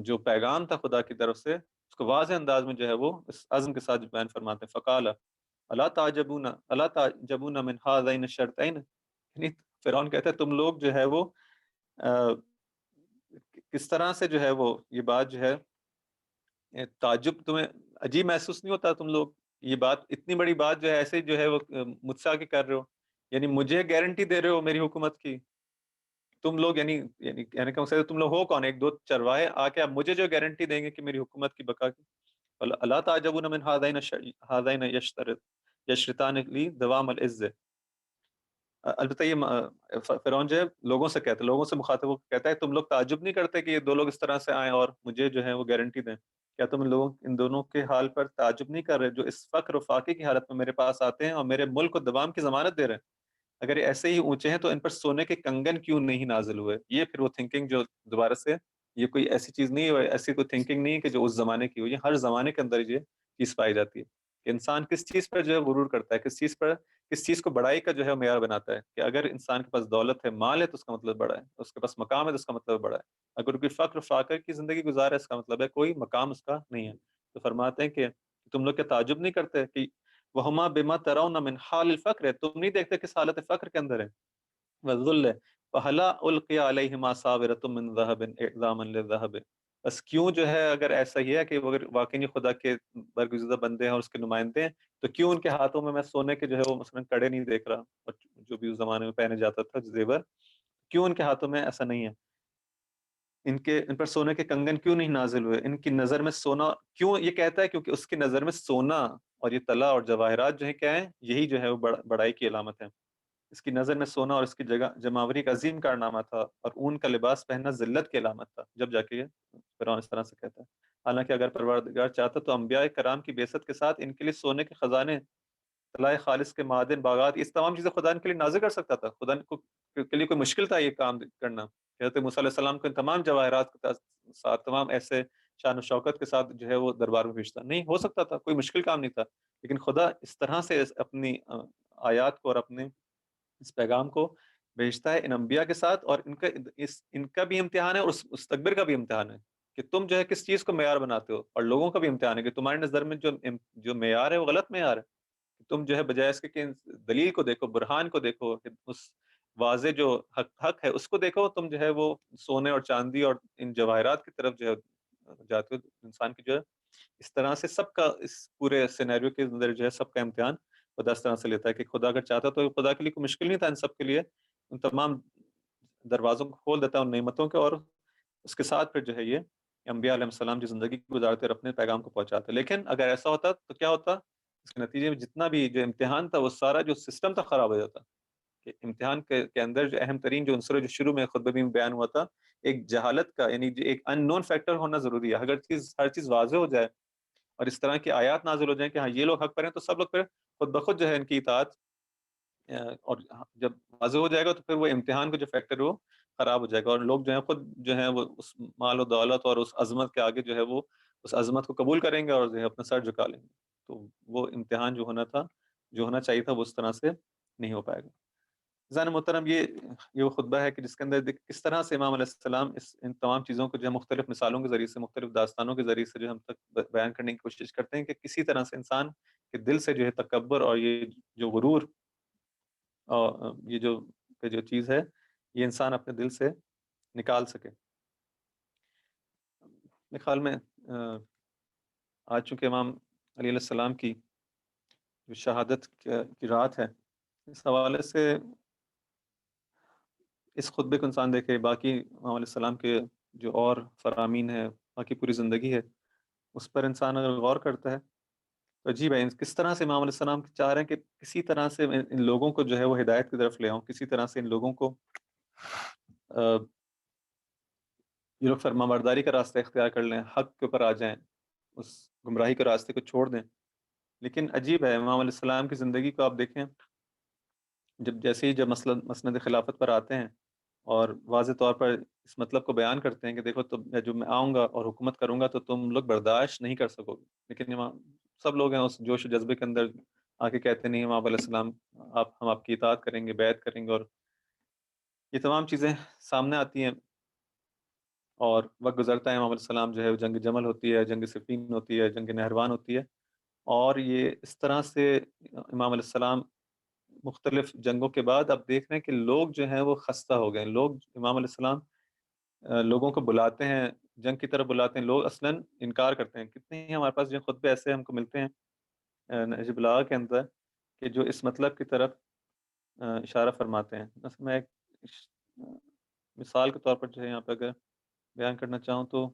جو پیغام تھا خدا کی طرف سے اس کو واضح انداز میں جو ہے وہ اس عزم کے ساتھ بیان فرماتے ہیں، فقال الا تعجبون من هذین الشرطین، یعنی فرعون کہتا ہے تم لوگ جو ہے وہ کس طرح سے جو ہے وہ یہ بات جو ہے تعجب تمہیں عجیب محسوس نہیں ہوتا، تم لوگ یہ بات اتنی بڑی بات جو ہے ایسے جو ہے وہ مجھ سے آگے کر رہے ہو، یعنی مجھے گارنٹی دے رہے ہو میری حکومت کی، تم لوگ یعنی کہ مقصد ہے تم لوگ ہو کون، ایک دو چرواہے آ کے اب مجھے جو گارنٹی دیں گے کہ میری حکومت کی بقا کی۔ اللہ تعجبون من هذین یشرطان لی دوام العز، البتہ یہ فرعون جو ہے لوگوں سے کہتا ہے، لوگوں سے مخاطب ہو کے کہتا ہے تم لوگ تعجب نہیں کرتے کہ یہ دو لوگ اس طرح سے آئیں اور مجھے جو ہے وہ گارنٹی دیں، کیا تم ان دونوں کے حال پر تعجب نہیں کر رہے جو اس فقر و فاقے کی حالت میں میرے پاس آتے ہیں اور میرے ملک کو دوام کی ضمانت دے رہے ہیں؟ اگر یہ ایسے ہی اونچے ہیں تو ان پر سونے کے کنگن کیوں نہیں نازل ہوئے؟ یہ پھر وہ تھنکنگ جو دوبارہ سے یہ کوئی ایسی چیز نہیں ہے، ایسی کوئی تھنکنگ نہیں ہے کہ جو اس زمانے کی ہو، یہ ہر زمانے کے اندر یہ چیز پائی جاتی ہے کہ انسان کس چیز پر جو ہے غرور کرتا ہے، کس چیز کو بڑائی کا جو ہے معیار بناتا ہے، کہ اگر انسان کے پاس دولت ہے، مال ہے تو اس کا مطلب بڑا ہے، اس کے پاس مقام ہے تو اس کا مطلب بڑا ہے، اگر کوئی فقر فاقہ کی زندگی گزارا ہے اس کا مطلب ہے کوئی مقام اس کا نہیں ہے۔ تو فرماتے ہیں کہ تم لوگ کیا تعجب نہیں کرتے کہ وہما بما ترون من حال الفقر ہے، تم نہیں دیکھتے کس حالت فقر کے اندر ہے، وذل فہلا القی علیہما صابرۃ من ذهب اعظاما للذهب، بس کیوں جو ہے اگر ایسا ہی ہے کہ وہ اگر واقعی خدا کے برگزیدہ بندے ہیں اور اس کے نمائندے ہیں تو کیوں ان کے ہاتھوں میں سونے کے جو ہے وہ مثلا کڑے نہیں دیکھ رہا، اور جو بھی اس زمانے میں پہنے جاتا تھا زیور، کیوں ان کے ہاتھوں میں ایسا نہیں ہے، ان پر سونے کے کنگن کیوں نہیں نازل ہوئے، ان کی نظر میں سونا کیوں، یہ کہتا ہے کیونکہ اس کی نظر میں سونا اور یہ طلا اور جواہرات جو ہے کیا ہے، یہی جو ہے وہ بڑائی کی علامت ہے، اس کی نظر میں سونا اور اس کی جگہ جماوری کا عظیم کارنامہ تھا اور اون کا لباس پہننا ذلت کی علامت تھا، جب جا کے یہ فرعون اس طرح سے کہتا ہے۔ حالانکہ اگر پروردگار چاہتا تو انبیاء کرام کی بعثت کے ساتھ ان کے لیے سونے کے خزانے، طلائے خالص کے معدن، باغات، اس تمام چیزیں خدا ان کے لیے نازل کر سکتا تھا، خدا کے لیے کوئی مشکل تھا یہ کام کرنا؟ حضرت موسیٰ علیہ السلام کو ان تمام جواہرات کے ساتھ، تمام ایسے شان و شوکت کے ساتھ جو ہے وہ دربار میں بھیجتا نہیں ہو سکتا تھا، کوئی مشکل کام نہیں تھا، لیکن خدا اس طرح سے اپنی آیات کو اور اپنے اس پیغام کو بھیجتا ہے ان انبیاء کے ساتھ، اور ان کا بھی امتحان ہے اور اس مستقبر کا بھی امتحان ہے کہ تم جو ہے کس چیز کو معیار بناتے ہو، اور لوگوں کا بھی امتحان ہے کہ تمہاری نظر میں جو معیار ہے وہ غلط معیار ہے، تم جو ہے بجائے اس کے کہ دلیل کو دیکھو، برہان کو دیکھو، کہ اس واضح جو حق ہے اس کو دیکھو، تم جو ہے وہ سونے اور چاندی اور ان جواہرات کی طرف جو ہے جاتے ہو۔ انسان کی جو ہے اس طرح سے سب کا اس پورے سینیریو کے اندر جو ہے سب کا امتحان خدا اس طرح سے لیتا ہے کہ خدا اگر چاہتا تو خدا کے لیے کوئی مشکل نہیں تھا ان سب کے لیے ان تمام دروازوں کو کھول دیتا ہے ان نعمتوں کے، اور اس کے ساتھ پھر جو ہے یہ انبیاء علیہ السلام جو زندگی گزارتے اور اپنے پیغام کو پہنچاتے، لیکن اگر ایسا ہوتا تو کیا ہوتا، اس کے نتیجے میں جتنا بھی جو امتحان تھا وہ سارا جو سسٹم تھا خراب ہو جاتا، کہ امتحان کے اندر جو اہم ترین جو عنصر جو شروع میں خطبے میں بیان ہوا تھا، ایک جہالت کا، یعنی جو ایک ان نون فیکٹر ہونا ضروری ہے، اگر ہر چیز واضح ہو جائے اور اس طرح کی آیات نازل ہو جائیں کہ ہاں یہ لوگ حق پر ہیں، تو سب لوگ پھر خود بخود جو ہے ان کی اطاعت اور جب واضح ہو جائے گا تو پھر وہ امتحان کا جو فیکٹر ہے وہ خراب ہو جائے گا، اور لوگ جو ہیں خود جو ہیں وہ اس مال و دولت اور اس عظمت کے آگے جو ہے وہ اس عظمت کو قبول کریں گے اور جو ہے اپنا سر جھکا لیں گے. تو وہ امتحان جو ہونا چاہیے تھا وہ اس طرح سے نہیں ہو پائے گا. ذہن محترم، یہ وہ خطبہ ہے کہ جس کے اندر کس طرح سے امام علیہ السلام ان تمام چیزوں کو جو ہے مختلف مثالوں کے ذریعے سے، مختلف داستانوں کے ذریعے سے جو ہم تک بیان کرنے کی کوشش کرتے ہیں کہ کسی طرح سے انسان کے دل سے جو ہے تکبر اور یہ جو غرور اور یہ جو چیز ہے یہ انسان اپنے دل سے نکال سکے. میرے خیال میں آج چونکہ امام علیہ السلام کی جو شہادت کی رات ہے، اس حوالے سے اس خطبے کو انسان دیکھے، باقی امام علیہ السلام کے جو اور فرامین ہے، باقی پوری زندگی ہے، اس پر انسان اگر غور کرتا ہے تو عجیب ہے کس طرح سے امام علیہ السلام چاہ رہے ہیں کہ کسی طرح سے ان لوگوں کو جو ہے وہ ہدایت کی طرف لے آؤں، کسی طرح سے ان لوگوں کو یہ لوگ فرما برداری کا راستہ اختیار کر لیں، حق کے اوپر آ جائیں، اس گمراہی کے راستے کو چھوڑ دیں. لیکن عجیب ہے امام علیہ السلام کی زندگی کو آپ دیکھیں، جب مسند خلافت پر آتے ہیں اور واضح طور پر اس مطلب کو بیان کرتے ہیں کہ دیکھو جو میں آؤں گا اور حکومت کروں گا تو تم لوگ برداشت نہیں کر سکو گے، لیکن سب لوگ ہیں اس جوش و جذبے کے اندر آ کے کہتے نہیں امام علیہ السلام ہم آپ کی اطاعت کریں گے، بیعت کریں گے. اور یہ تمام چیزیں سامنے آتی ہیں اور وقت گزرتا ہے، امام علیہ السلام جو ہے جنگ جمل ہوتی ہے، جنگ صفین ہوتی ہے، جنگ نہروان ہوتی ہے، اور یہ اس طرح سے امام علیہ السلام مختلف جنگوں کے بعد اب دیکھ رہے ہیں کہ لوگ جو ہیں وہ خستہ ہو گئے. لوگ امام علیہ السلام لوگوں کو بلاتے ہیں، جنگ کی طرف بلاتے ہیں، لوگ اصلاً انکار کرتے ہیں. کتنے ہی ہمارے پاس جو خطبے ایسے ہم کو ملتے ہیں نہج البلاغہ کے اندر کہ جو اس مطلب کی طرف اشارہ فرماتے ہیں. میں ایک مثال کے طور پر جو ہے یہاں پہ اگر بیان کرنا چاہوں تو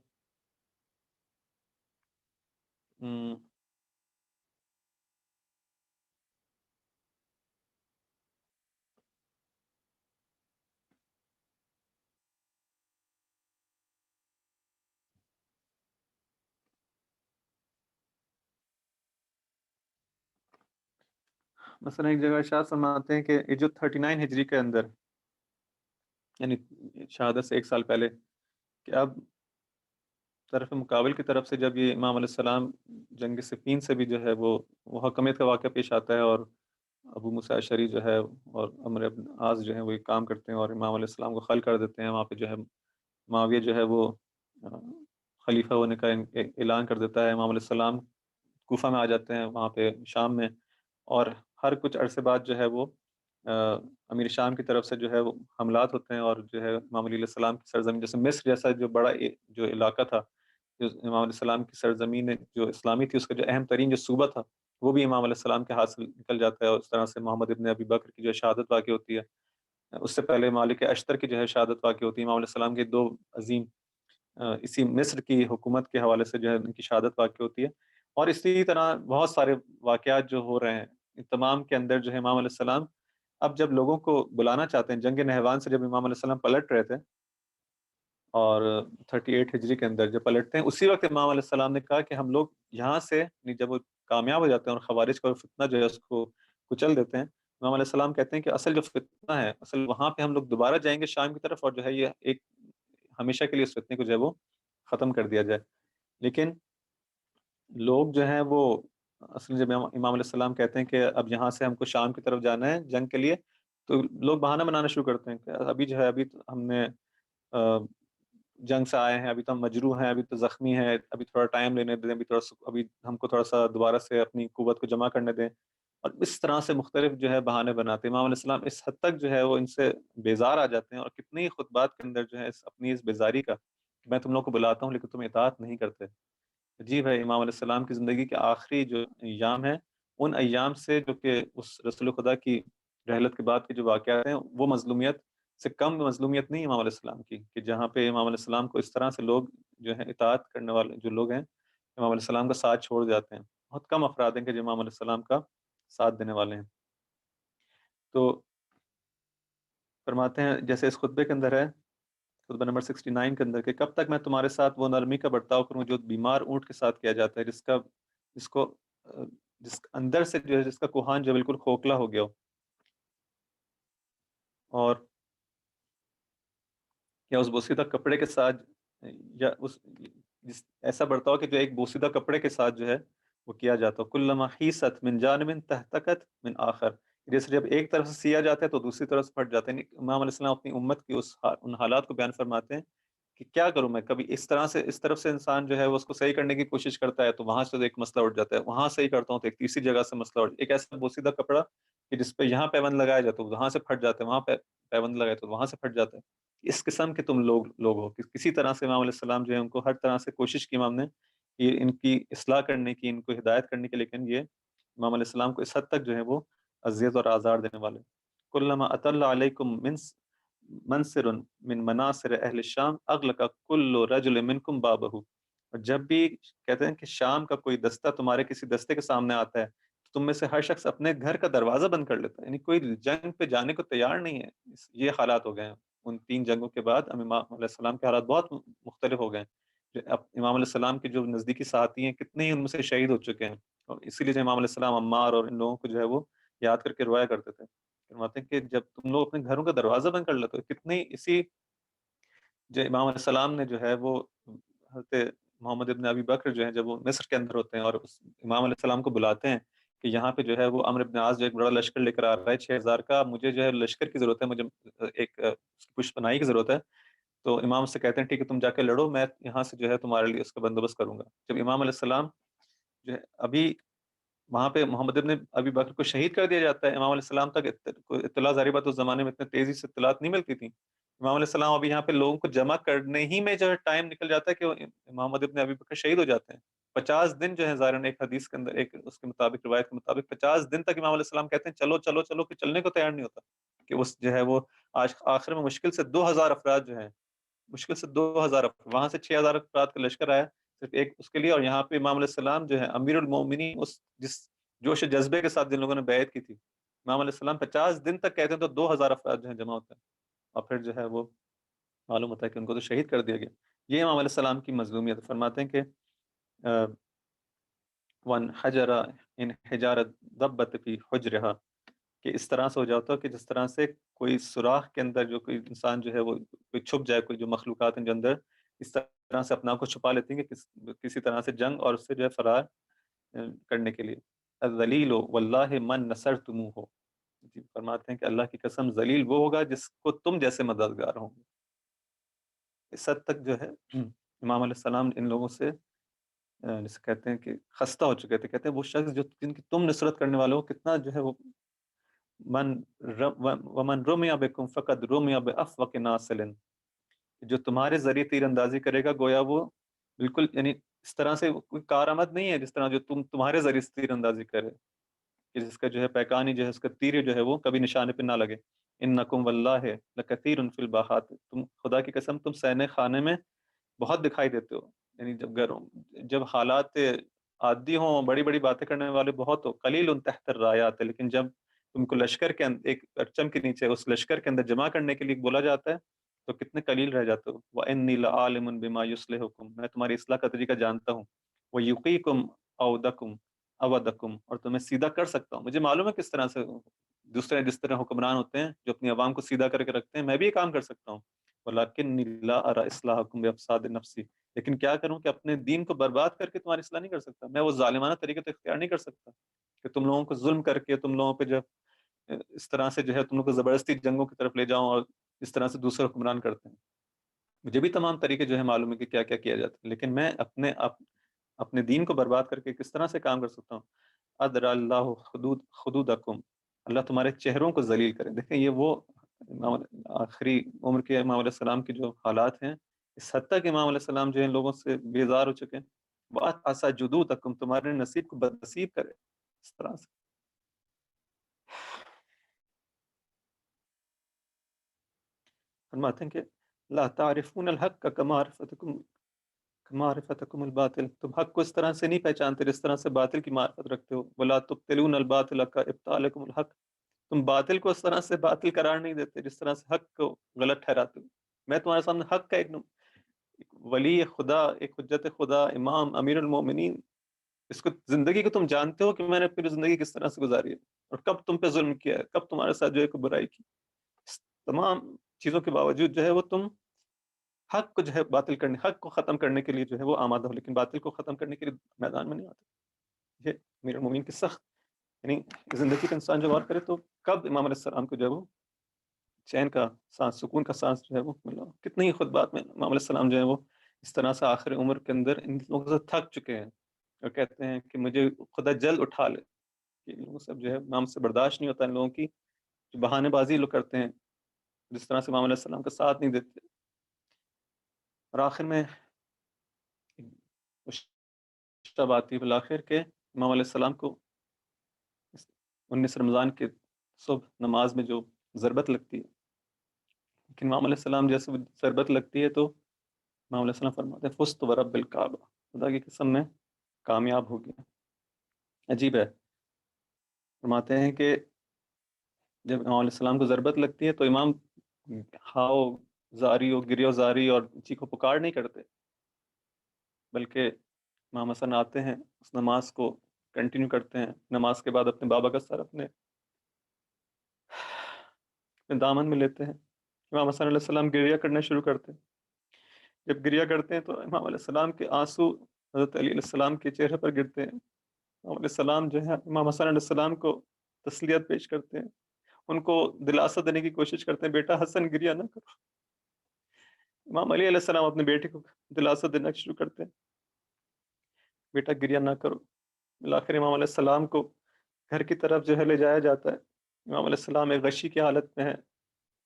مثلا ایک جگہ ارشاد فرماتے ہیں کہ یہ جو 39 ہجری کے اندر یعنی شہادت سے 1 سال پہلے کہ اب طرف مقابل کی طرف سے جب یہ امام علیہ السلام جنگ صفین سے بھی جو ہے وہ حکمیت کا واقعہ پیش آتا ہے اور ابو موسیٰ اشعری جو ہے اور عمرو بن عاص جو ہے وہ ایک کام کرتے ہیں اور امام علیہ السلام کو خل کر دیتے ہیں. وہاں پہ جو ہے معاویہ جو ہے وہ خلیفہ ہونے کا اعلان کر دیتا ہے. امام علیہ السلام کوفہ میں آ جاتے ہیں، وہاں پہ شام میں، اور ہر کچھ عرصے بعد جو ہے وہ امیر شام کی طرف سے جو ہے وہ حملات ہوتے ہیں اور جو ہے امام علیہ السلام کی سرزمین جیسے مصر جیسا جو بڑا جو علاقہ تھا، جو امام علیہ السلام کی سرزمین جو اسلامی تھی، اس کا جو اہم ترین جو صوبہ تھا وہ بھی امام علیہ السلام کے ہاتھ سے نکل جاتا ہے. اور اس طرح سے محمد ابن ابی بکر کی جو شہادت واقع ہوتی ہے، اس سے پہلے مالک اشتر کی جو ہے شہادت واقع ہوتی ہے. امام علیہ السلام کے 2 عظیم اسی مصر کی حکومت کے حوالے سے جو ہے ان کی شہادت واقع ہوتی ہے. اور اسی طرح بہت سارے واقعات جو ہو رہے ہیں ان تمام کے اندر جو ہے امام علیہ السلام اب جب لوگوں کو بلانا چاہتے ہیں، جنگ نہروان سے جب امام علیہ السلام پلٹ رہے تھے اور 38 ہجری کے اندر جب پلٹتے ہیں، اسی وقت امام علیہ السلام نے کہا کہ ہم لوگ یہاں سے جب وہ کامیاب ہو جاتے ہیں اور خوارج کا فتنہ جو ہے اس کو کچل دیتے ہیں، امام علیہ السلام کہتے ہیں کہ اصل جو فتنہ ہے، اصل وہاں پہ ہم لوگ دوبارہ جائیں گے شام کی طرف اور جو ہے یہ ایک ہمیشہ کے لیے اس فتنے کو جو ہے وہ ختم کر دیا جائے. لیکن لوگ جو ہیں وہ اصل جب امام علیہ السلام کہتے ہیں کہ اب یہاں سے ہم کو شام کی طرف جانا ہے جنگ کے لیے، تو لوگ بہانہ بنانا شروع کرتے ہیں کہ ابھی جو ہے ابھی ہم نے جنگ سے آئے ہیں، ابھی تو ہم مجروح ہیں، ابھی تو زخمی ہیں، ابھی تھوڑا ٹائم لینے دیں، ابھی ہم کو تھوڑا سا دوبارہ سے اپنی قوت کو جمع کرنے دیں. اور اس طرح سے مختلف جو ہے بہانے بناتے ہیں. امام علیہ السلام اس حد تک جو ہے وہ ان سے بیزار آ جاتے ہیں اور کتنی خطبات کے اندر جو ہے اپنی اس بیزاری کا کہ میں تم لوگ کو بلاتا ہوں لیکن تم اطاعت نہیں کرتے. عجیب ہے، امام علیہ السلام کی زندگی کے آخری جو ایام ہیں ان ایام سے جو کہ اس رسول خدا کی رحلت کے بعد کے جو واقعات ہیں وہ مظلومیت سے کم مظلومیت نہیں امام علیہ السلام کی، کہ جہاں پہ امام علیہ السلام کو اس طرح سے لوگ جو ہیں اطاعت کرنے والے جو لوگ ہیں امام علیہ السلام کا ساتھ چھوڑ جاتے ہیں. بہت کم افراد ہیں کہ جو امام علیہ السلام کا ساتھ دینے والے ہیں. تو فرماتے ہیں جیسے اس خطبے کے اندر ہے، خطبہ نمبر 69 کے اندر، کہ کب تک میں تمہارے ساتھ وہ نرمی کا برتاؤ کروں جو بیمار اونٹ کے ساتھ کیا جاتا ہے، جس اندر سے جو ہے جس کا کوہان جو بالکل کھوکھلا ہو گیا ہو، اور یا اس بوسیدہ کپڑے کے ساتھ یا اس ایسا برتاؤ کہ جو ایک بوسیدہ کپڑے کے ساتھ جو ہے وہ کیا جاتا ہو. کلما حیست من جانب تہتکت من آخر، جیسے جب ایک طرف سے سیا جاتا ہے تو دوسری طرف سے پھٹ جاتا ہے. امام علیہ السلام اپنی امت کی ان حالات کو بیان فرماتے ہیں کہ کیا کروں میں، کبھی اس طرح سے اس طرف سے انسان جو ہے وہ اس کو صحیح کرنے کی کوشش کرتا ہے تو وہاں سے ایک مسئلہ اٹھ جاتا ہے، وہاں صحیح کرتا ہوں تو ایک تیسری جگہ سے مسئلہ اٹھ، ایک ایسا بوسیدہ کپڑا کہ جس پہ یہاں پیوند لگایا جاتا ہے وہاں سے پھٹ جاتا ہے، وہاں پہ پیوند لگایا تو وہاں سے پھٹ جاتا ہے. اس قسم کے تم لوگ ہو. کسی طرح سے امام علیہ السلام جو ہے ان کو ہر طرح سے کوشش کی امام نے کہ ان کی اصلاح کرنے کی، ان کو ہدایت کرنے کی، لیکن یہ امام علیہ السلام کو اس حد تک جو ہے وہ اذیت اور آزار دینے والے. کلما اطل علیکم منصر من مناصر اہل الشام اغلق کل رجل منکم بابہ. اور جب بھی کہتے ہیں کہ شام کا کوئی دستہ تمہارے کسی دستے کے سامنے آتا ہے تو تم میں سے ہر شخص اپنے گھر کا دروازہ بند کر لیتا ہے، یعنی کوئی جنگ پہ جانے کو تیار نہیں ہے. یہ حالات ہو گئے ہیں ان 3 جنگوں کے بعد. امام علیہ السلام کے حالات بہت مختلف ہو گئے ہیں. امام علیہ السلام کے جو نزدیکی ساتھی ہیں کتنے ہی ان میں سے شہید ہو چکے ہیں، اور اسی لیے جو امام علیہ السلام عمار اور ان لوگوں کو جو ہے وہ یاد کر کے روایا کرتے تھے. فرماتے ہیں کہ جب تم لوگ اپنے گھروں کا دروازہ بند کر لیتے ہو، کتنی اسی جو امام علیہ السلام نے جو ہے وہ حضرت محمد ابن ابی بکر جو ہیں جب وہ مصر کے اندر ہوتے ہیں اور امام علیہ السلام کو بلاتے ہیں کہ یہاں پہ جو ہے وہ عمرو ابن عاص جو ایک بڑا لشکر لے کر آ رہا ہے 6000 کا، مجھے جو ہے لشکر کی ضرورت ہے، مجھے ایک اس کی پشت پناہی کی ضرورت ہے. تو امام سے کہتے ہیں ٹھیک ہے تم جا کے لڑو، میں یہاں سے جو ہے تمہارے لیے اس کا بندوبست کروں گا. جب امام علیہ السلام جو ہے ابھی وہاں پہ محمد ابن ابی بکر کو شہید کر دیا جاتا ہے، امام علیہ السلام تک اطلاع ظاہری بات اس زمانے میں اتنے تیزی سے اطلاعات نہیں ملتی تھیں. امام علیہ السلام ابھی یہاں پہ لوگوں کو جمع کرنے ہی میں جو ہے ٹائم نکل جاتا ہے کہ محمد ابن ابی بکر شہید ہو جاتے ہیں. 50 دن جو ہے ظاہراً ایک حدیث کے اندر ایک اس کے مطابق روایت کے مطابق 50 دن تک امام علیہ السلام کہتے ہیں چلو چلو چلو، کہ چلنے کو تیار نہیں ہوتا. کہ اس جو ہے وہ آج آخر میں مشکل سے 2000 افراد جو ہیں، مشکل سے 2000 وہاں سے 6000 افراد کا لشکر آیا صرف ایک اس کے لیے. اور یہاں پہ امام علیہ السلام جو ہے امیر المومنین، اس جس جوش جذبے کے ساتھ جن لوگوں نے بیعت کی تھی، امام علیہ السلام 50 دن تک کہتے ہیں تو 2000 افراد جو ہیں جمع ہوتے ہیں، اور پھر جو ہے وہ معلوم ہوتا ہے کہ ان کو تو شہید کر دیا گیا. یہ امام علیہ السلام کی مظلومیت. فرماتے ہیں کہ ون حجر ان حجارت ضبط فی حجرها، کہ اس طرح سے ہو جاتا ہے کہ جس طرح سے کوئی سوراخ کے اندر جو کوئی انسان جو ہے وہ کوئی چھپ جائے، کوئی جو مخلوقات ہیں جو اندر اس طرح سے اپنا آپ کو چھپا لیتی ہیں کہ کسی طرح سے جنگ اور اس سے جو ہے فرار کرنے کے لیے. الذلیل واللہ من نصرتموہ، جی فرماتے ہیں کہ اللہ کی قسم ذلیل وہ ہوگا جس کو تم جیسے مددگار ہوں گے. اس حد تک جو ہے امام علیہ السلام ان لوگوں سے جسے کہتے ہیں کہ خستہ ہو چکے تھے. کہتے ہیں وہ شخص جو جن کی تم نصرت کرنے والے ہو کتنا جو ہے وہ ومن رمی بکم فقد رمی بافوق ناصل، جو تمہارے ذریعے تیر اندازی کرے گا گویا وہ بالکل یعنی اس طرح سے کوئی کارآمد نہیں ہے جس طرح جو تمہارے ذریعے سے تیر اندازی کرے کہ جس کا جو ہے پیکانی جو ہے اس کا تیر جو ہے وہ کبھی نشانے پہ نہ لگے. انکم واللہ لکثیر فی الباحات، تم خدا کی قسم تم سینے خانے میں بہت دکھائی دیتے ہو. یعنی جب حالات عادی ہوں، بڑی بڑی باتیں کرنے والے بہت ہو، قلیل تحت الرایات، لیکن جب تم کو لشکر کے اندر ایک پرچم کے نیچے اس لشکر کے اندر جمع کرنے کے لیے بولا جاتا ہے تو کتنے قلیل رہ جاتے ہو. وَإِنِّي لَعَالِمٌ بِمَا يُصْلِحُكُمْ، میں تمہاری اصلاح کا طریقہ جانتا ہوں. وَيُقِيكُمْ أَوْدَكُمْ أَوَدَكُمْ، اور تمہیں سیدھا کر سکتا ہوں. مجھے معلوم ہے کس طرح سے دوسرے جس طرح حکمران ہوتے ہیں جو اپنی عوام کو سیدھا کر کے رکھتے ہیں، میں بھی یہ کام کر سکتا ہوں. وَلَكِنِّي لَا أَرَى إِصْلَاحَكُمْ بِأَفْسَادِ نَفْسِي، لیکن کیا کروں کہ اپنے دین کو برباد کر کے تمہاری اصلاح نہیں کر سکتا. میں وہ ظالمانہ طریقے تو اختیار نہیں کر سکتا کہ تم لوگوں کو ظلم کر کے تم لوگوں پہ جب اس طرح سے جو ہے تم لوگ کو زبردستی جنگوں کی طرف لے جاؤں اور اس طرح سے دوسرے حکمران کرتے ہیں. مجھے بھی تمام طریقے جو ہے معلوم ہے کہ کیا کیا کیا جاتا ہے، لیکن میں اپنے دین کو برباد کر کے کس طرح سے کام کر سکتا ہوں. ادر اللہ خدودکم، اللہ تمہارے چہروں کو ذلیل کرے. دیکھیں یہ وہ آخری عمر کے امام علیہ السلام کی جو حالات ہیں، اس حد تک امام علیہ السلام جو ہیں لوگوں سے بیزار ہو چکے ہیں. بات آسا جدودکم، تمہارے نصیب کو بد نصیب کرے. اس طرح سے فرماتے ہیں کہ لا تعرفون الحق معرفتکم الباطل، تم حق کو اس طرح سے نہیں پہچانتے جس طرح سے باطل کی معرفت رکھتے ہو. ولا تبطلون الباطل کابطالکم الحق، تم باطل کو اس طرح سے باطل قرار نہیں دیتے جس طرح سے حق کو غلط ٹھہراتے ہو. میں تمہارے سامنے حق کا ایک ولی خدا، ایک حجت خدا، امام، امیر المومنین، اس کو زندگی کو تم جانتے ہو کہ میں نے پھر زندگی کس طرح سے گزاری ہے اور کب تم پہ ظلم کیا ہے، کب تمہارے ساتھ جو ہے برائی کی. تمام چیزوں کے باوجود جو ہے وہ تم حق کو جو ہے باطل کرنے، حق کو ختم کرنے کے لیے جو ہے وہ آمادہ ہو، لیکن باطل کو ختم کرنے کے لیے میدان میں نہیں آتے۔ یہ امیر المومنین کی سخت، یعنی زندگی کا انسان جو غور کرے تو کب امام علیہ السلام کو جو ہے وہ چین کا سانس، سکون کا سانس جو ہے وہ ملا۔ کتنی ہی خطبات میں امام علیہ السلام جو ہے وہ اس طرح سے آخر عمر کے اندر ان لوگوں سے تھک چکے ہیں اور کہتے ہیں کہ مجھے خدا جلد اٹھا لے، کہ لوگوں سے جو ہے امام سے برداشت نہیں ہوتا ان لوگوں کی جو بہانے بازی لوگ کرتے ہیں، جس طرح سے امام علیہ السلام کا ساتھ نہیں دیتے۔ اور آخر میں شب آتی ہے بالآخر کے امام علیہ السلام کو 19 رمضان کے صبح نماز میں جو ضربت لگتی ہے، لیکن امام علیہ السلام جیسے ضربت لگتی ہے تو امام علیہ السلام فرماتے ہیں فزت ورب الکعبہ، خدا کی قسم میں کامیاب ہو گیا۔ عجیب ہے، فرماتے ہیں کہ جب امام علیہ السلام کو ضربت لگتی ہے تو امام ہاؤ زاری و گریو زاری اور چیخو پکار نہیں کرتے، بلکہ امام حسن آتے ہیں، اس نماز کو کنٹینیو کرتے ہیں، نماز کے بعد اپنے بابا کا سر اپنے دامن میں لیتے ہیں۔ امام حسن علیہ السلام گریہ کرنا شروع کرتے ہیں، جب گریہ کرتے ہیں تو امام علیہ السلام کے آنسو حضرت علی علیہ السلام کے چہرے پر گرتے ہیں۔ امام علیہ السلام جو ہے امام حسن علیہ السلام کو تسلیت پیش کرتے ہیں، ان کو دلاسا دینے کی کوشش کرتے ہیں، بیٹا حسن گریہ نہ کرو۔ امام علی علیہ السلام اپنے بیٹے کو دلاسا دینا شروع کرتے ہیں، بیٹا گریہ نہ کرو۔ بالآخر امام علیہ السلام کو گھر کی طرف جو ہے لے جایا جاتا ہے۔ امام علیہ السلام ایک غشی کی حالت میں ہے،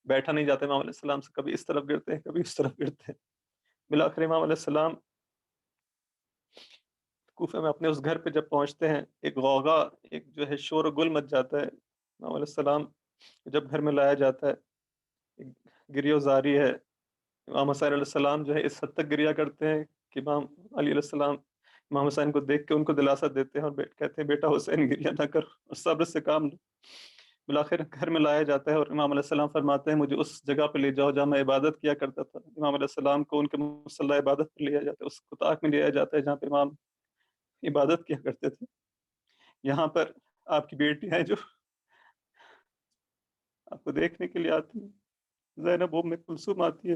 بیٹھا نہیں جاتا امام علیہ السلام سے، کبھی اس طرف گرتے ہیں کبھی اس طرف گرتے ہیں۔ بالآخر امام علیہ السلام کوفہ میں اپنے اس گھر پہ جب پہنچتے ہیں، ایک غوغا، ایک جو ہے شور و گل مچ جاتا ہے۔ امام علیہ السلام جب گھر میں لایا جاتا ہے، ایک گریو زاری ہے۔ امام حسین علیہ السلام جو ہے اس حد تک گریہ کرتے ہیں کہ امام علی علیہ السلام امام حسین کو دیکھ کے ان کو دلاسا دیتے ہیں اور کہتے ہیں بیٹا حسین گریہ نہ کرو اور صبر سے کام لو۔ بالآخر گھر میں لایا جاتا ہے اور امام علیہ السلام فرماتے ہیں مجھے اس جگہ پہ لے جاؤ جہاں میں عبادت کیا کرتا تھا۔ امام علیہ السلام کو ان کے مصلی عبادت پر لیا جاتا ہے، اس قطاع میں لیا جاتا ہے جہاں پہ امام عبادت کیا کرتے تھے۔ یہاں پر آپ کی بیٹی ہیں جو آپ کو دیکھنے کے لیے آتی ہیں، زینب ام کلثوم آتی ہے،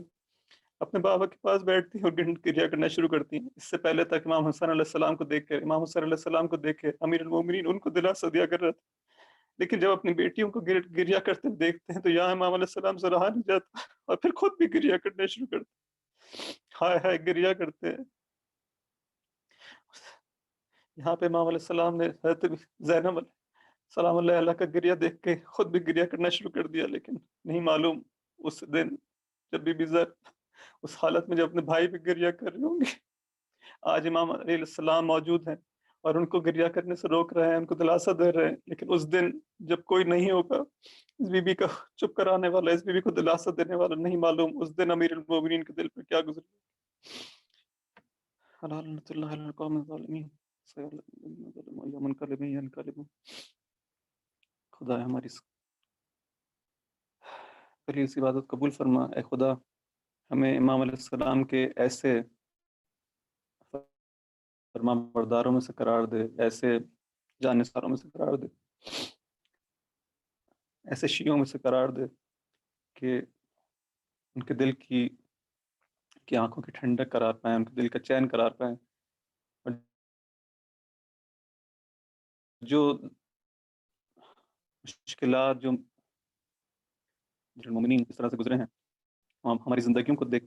اپنے بابا کے پاس بیٹھتی ہیں اور گریہ کرنا شروع کرتی ہیں۔ اس سے پہلے تک امام حسن علیہ السلام کو دیکھ کے، امام حسن علیہ السلام کو دیکھ کے امیر المومنین ان کو دلاسا دیا کر رہا تھا، لیکن جب اپنی بیٹیوں کو گریہ کرتے دیکھتے ہیں تو یہاں امام علیہ السلام سے رہا نہیں جاتا اور پھر خود بھی گریہ کرنا شروع کرتے، ہائے ہائے گریہ کرتے ہیں۔ یہاں پہ امام علیہ السلام نے حضرت زینب سلام اللہ علیہ کا گریہ دیکھ کے خود بھی گریہ کرنا شروع کر دیا، لیکن نہیں معلوم اس دن جب بی بی زر اس حالت میں جب اپنے بھائی پہ گریہ کر رہے ہوں گے، آج امام علیہ السلام موجود ہیں اور ان کو گریہ کرنے سے روک رہے ہیں، ان کو دلاسا دے رہے ہیں، لیکن اس دن جب کوئی نہیں ہوگا اس بی بی کا چپ کرانے والا، اس بی بی کو دلاسا دینے والا، نہیں معلوم اس دن امیر المومنین کے دل پر کیا گزرے۔ لعنت اللہ علی القوم الظالمین، خدا ہماری اس عبادت قبول فرما۔ اے خدا ہمیں امام علیہ السلام کے ایسے فرما برداروں میں سے قرار دے، ایسے جانثاروں میں سے قرار دے، ایسے شیعوں میں سے قرار دے کہ ان کے دل کی آنکھوں کی ٹھنڈک قرار پائیں، ان کے دل کا چین قرار پائیں، اور جو مشکلات جو مومنین اس طرح سے گزرے ہیں ہماری زندگیوں کو دیکھ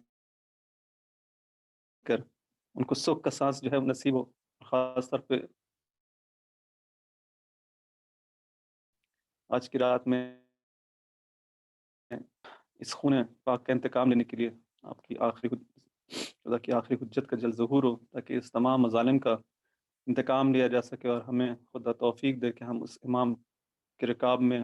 کر ان کو سکھ کا سانس جو ہے نصیب ہو، خاص طور پہ آج کی رات میں اس خون پاک کا انتقام لینے کے لیے آپ کی خدا کی آخری حجت کا جلد ظہور ہو، تاکہ اس تمام مظالم کا انتقام لیا جا سکے اور ہمیں خدا توفیق دے کہ ہم اس امام کے رکاب میں